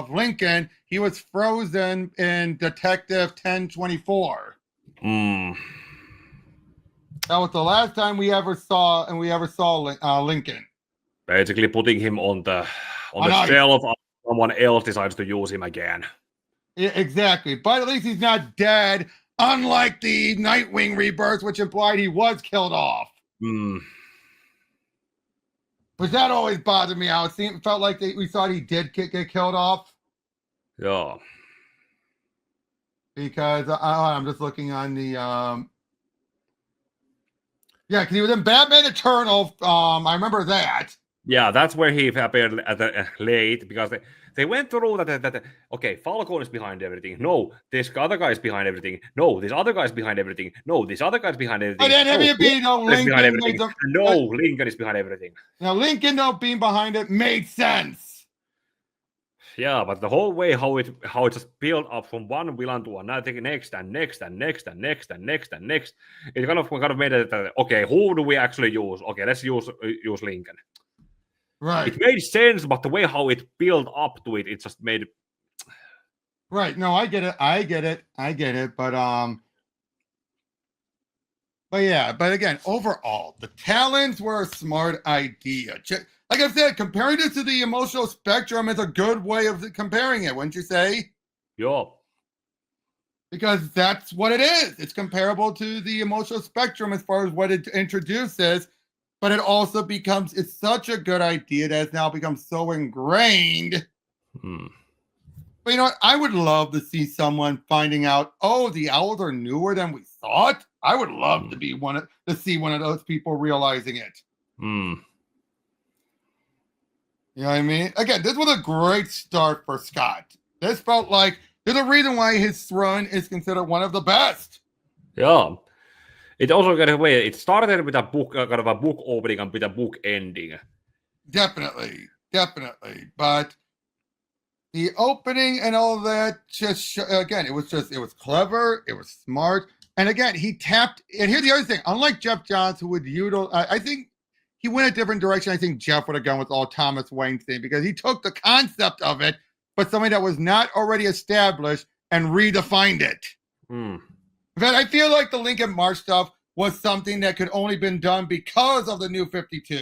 Lincoln, he was frozen in Detective 1024. That was the last time we ever saw Lincoln. Basically putting him on the ice. shelf. Someone else decides to use him again. Yeah, exactly. But at least he's not dead, unlike the Nightwing rebirth, which implied he was killed off. But that always bothered me out. It felt like we thought he did get killed off. Yeah. Because I'm just looking on the yeah, because he was in Batman Eternal. I remember that. Yeah, that's where he appeared at the late, because they went through that okay, Falcon is behind everything. No, this other guy is behind everything. No, this other guy is behind everything. No, this other guy is behind everything. But then Lincoln Lincoln is behind everything. Now Lincoln being behind it made sense. Yeah, but the whole way how it just built up from one villain to another, next, it kind of made it okay, who do we actually use? Okay, let's use Lincoln. Right. It made sense, but the way how it built up to it just made. Right. No, I get it. But yeah, but again, overall, the Talons were a smart idea. Like I said, comparing this to the emotional spectrum is a good way of comparing it, wouldn't you say? Yeah. Because that's what it is. It's comparable to the emotional spectrum as far as what it introduces, but it also it's such a good idea that it's now become so ingrained. But you know what? I would love to see someone finding out, oh, the owls are newer than we thought. I would love to see one of those people realizing it. You know what I mean? Again, this was a great start for Scott. This felt like there's a reason why his run is considered one of the best. Yeah. It also got away. It started with a book, kind of a book opening and with a book ending. Definitely. But the opening and all of that, again, it was clever. It was smart. And again, he tapped. And here's the other thing. Unlike Jeff Johns, who would utilize, I think he went a different direction. I think Jeff would have gone with all Thomas Wayne thing, because he took the concept of it, but something that was not already established, and redefined it. But I feel like the Lincoln March stuff was something that could only been done because of the New 52.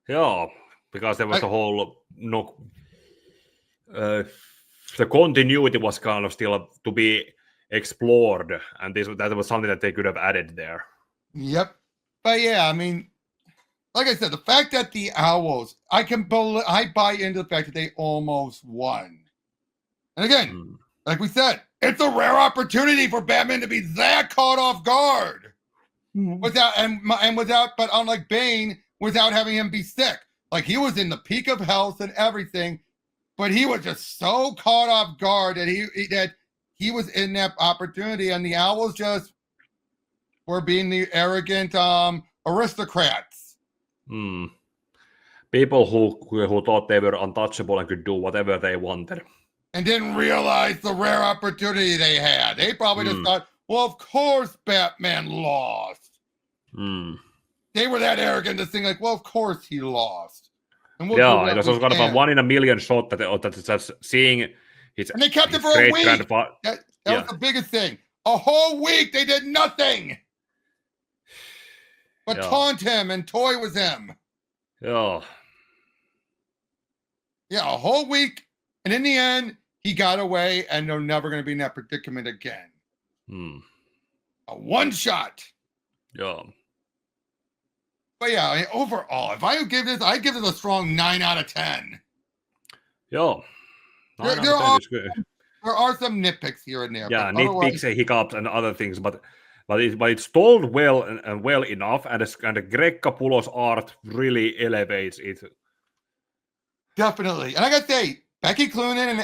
Yeah, because there was the whole the continuity was kind of still to be explored, and that was something that they could have added there. Yep. But yeah, I mean, like I said, the fact that the Owls, I buy into the fact that they almost won. And again, like we said, it's a rare opportunity for Batman to be that caught off guard but unlike Bane, without having him be sick. Like, he was in the peak of health and everything, but he was just so caught off guard that he was in that opportunity, and the Owls just were being the arrogant aristocrats. People who thought they were untouchable and could do whatever they wanted. And didn't realize the rare opportunity they had. They probably just thought, well, of course Batman lost. They were that arrogant to think like, well, of course he lost. And it was kind of a 1 in a million shot that's just seeing his. And they kept it for a week. That was the biggest thing. A whole week they did nothing but taunt him and toy with him. Yeah, a whole week. And in the end, he got away, and they're never going to be in that predicament again. A one shot. Yeah. But yeah, I mean, overall, if I give this, I give it a strong 9 out of 10. Yeah. There are some nitpicks here and there. Yeah, nitpicks, hiccups, and other things, but it's told well and well enough, and Greg Capullo's art really elevates it. Definitely, and I gotta say, Becky Cloonan and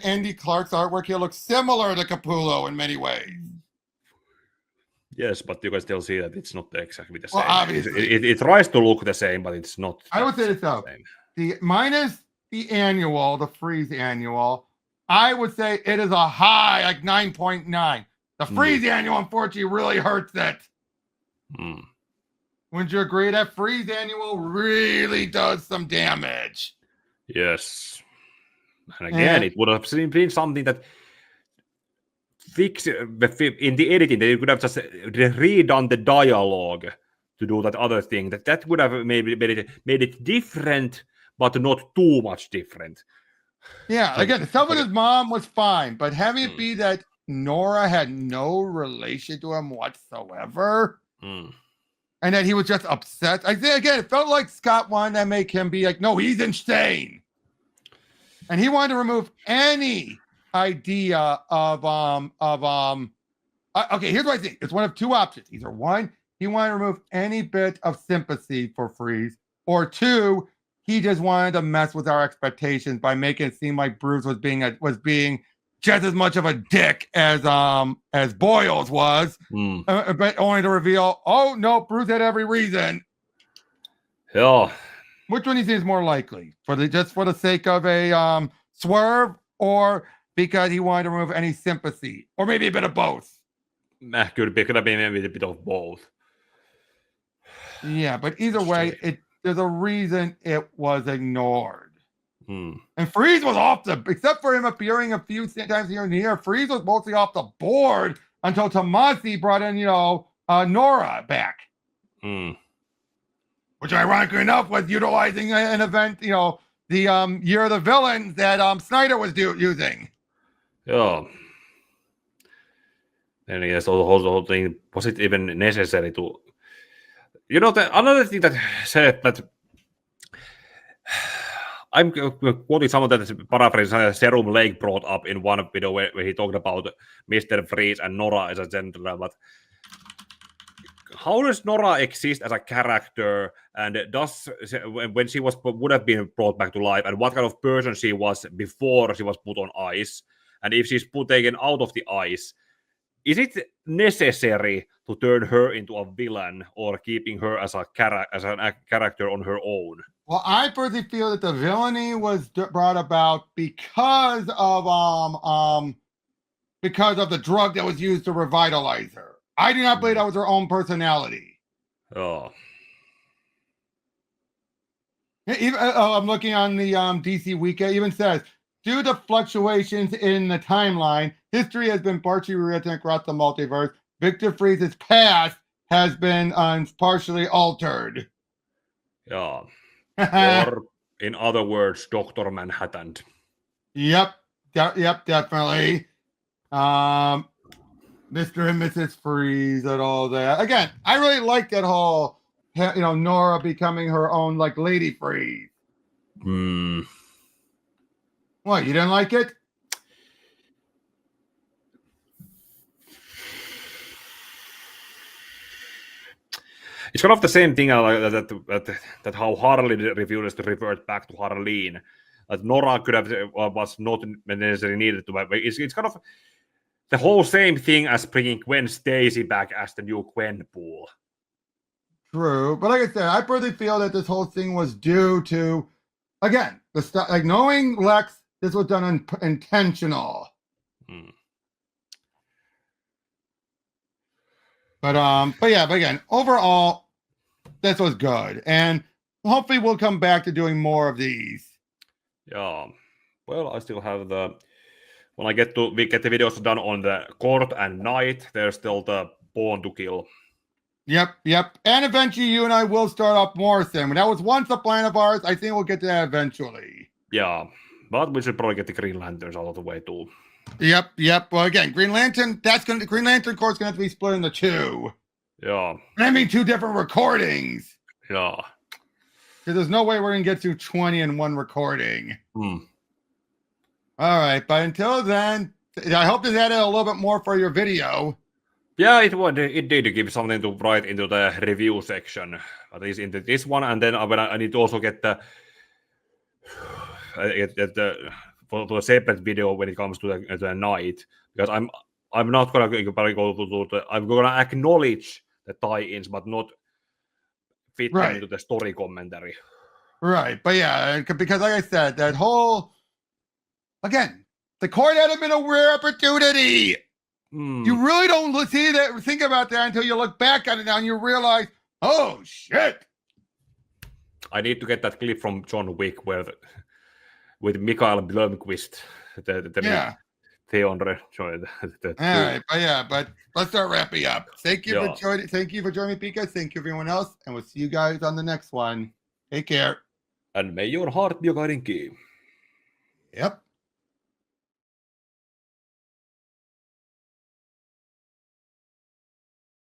Andy Clark's artwork here looks similar to Capullo in many ways. Yes, but you can still see that it's not exactly the same. Well, obviously. It tries to look the same, but it's not. I would say this though. The minus the annual, the Freeze annual, I would say it is a high, like 9.9. The Freeze annual, unfortunately, really hurts it. Wouldn't you agree? That Freeze annual really does some damage. Yes. And again, it would have been something that in the editing, they could have just redone the dialogue to do that other thing. That would have maybe made it different, but not too much different. Yeah, again, stuff with his mom was fine, but having it be that Nora had no relation to him whatsoever, and that he was just upset. I think again, it felt like Scott wanted to make him be like, no, he's insane, and he wanted to remove any idea of okay, here's what I think. It's one of two options. Either one, he wanted to remove any bit of sympathy for Freeze, or two, he just wanted to mess with our expectations by making it seem like Bruce was being just as much of a dick as Boyles was, but only to reveal, oh no, Bruce had every reason. Yeah. Which one do you think is more likely? For the sake of a swerve, or because he wanted to remove any sympathy, or maybe a bit of both? Could have been maybe a bit of both. Yeah, but either way, there's a reason it was ignored. And Freeze was except for him appearing a few times here and here, Freeze was mostly off the board until Tomasi brought in, Nora back. Which, ironically enough, was utilizing an event, the Year of the Villains that Snyder was using. Yeah. And yes, the whole thing, was it even necessary to... another thing that said that I'm quoting someone that is paraphrasing Serum Lake brought up in one video where he talked about Mr. Freeze and Nora as a gentleman, but how does Nora exist as a character, and when she would have been brought back to life, and what kind of person she was before she was put on ice, and if she's taken out of the ice, is it necessary to turn her into a villain, or keeping her as a character on her own? Well, I personally feel that the villainy was brought about because of the drug that was used to revitalize her. I do not believe that was her own personality. Oh. I'm looking on the DC Wiki. It even says, due to fluctuations in the timeline, history has been partially rewritten across the multiverse. Victor Freeze's past has been partially altered. Yeah. Or, in other words, Dr. Manhattan. Yep, definitely. Mr. and Mrs. Freeze and all that. Again, I really like that whole, Nora becoming her own, Lady Freeze. What, you didn't like it? It's kind of the same thing that how Harley refuses to revert back to Harleen. That Nora could have was not necessarily needed to. It's kind of the whole same thing as bringing Gwen Stacy back as the new Gwen pool. True, but like I said, I personally feel that this whole thing was due to, again, the stuff knowing Lex. This was done intentional. But again, overall, this was good, and hopefully we'll come back to doing more of these. Yeah, well, I still have when we get the videos done on the Court and Night, there's still the Born to Kill. Yep, and eventually you and I will start up Morrison. That was once a plan of ours. I think we'll get to that eventually. Yeah, but we should probably get the Green Lanterns out of the way too. Yep. Well, again, Green Lantern. Green Lantern Corps going to have to be split into two. Yeah. I mean, two different recordings. Yeah. Because there's no way we're going to get to 20 in one recording. All right, but until then, I hope this added a little bit more for your video. Yeah, it did give something to write into the review section. At least into this one, and then I need to also get the for a separate video when it comes to the Night, because I'm not gonna go to I'm gonna acknowledge the tie-ins, but not fit them into the story commentary. Right, but yeah, because like I said, that whole, again, the Court had been a rare opportunity. You really don't think about that until you look back at it now and you realize, oh shit. I need to get that clip from John Wick with Mikael Blomqvist, Theon joined. All right, but let's start wrapping up. Thank you Yeah. for joining. Thank you for joining me, Pika. Thank you, everyone else, and we'll see you guys on the next one. Take care. And may your heart be a guiding key. Yep.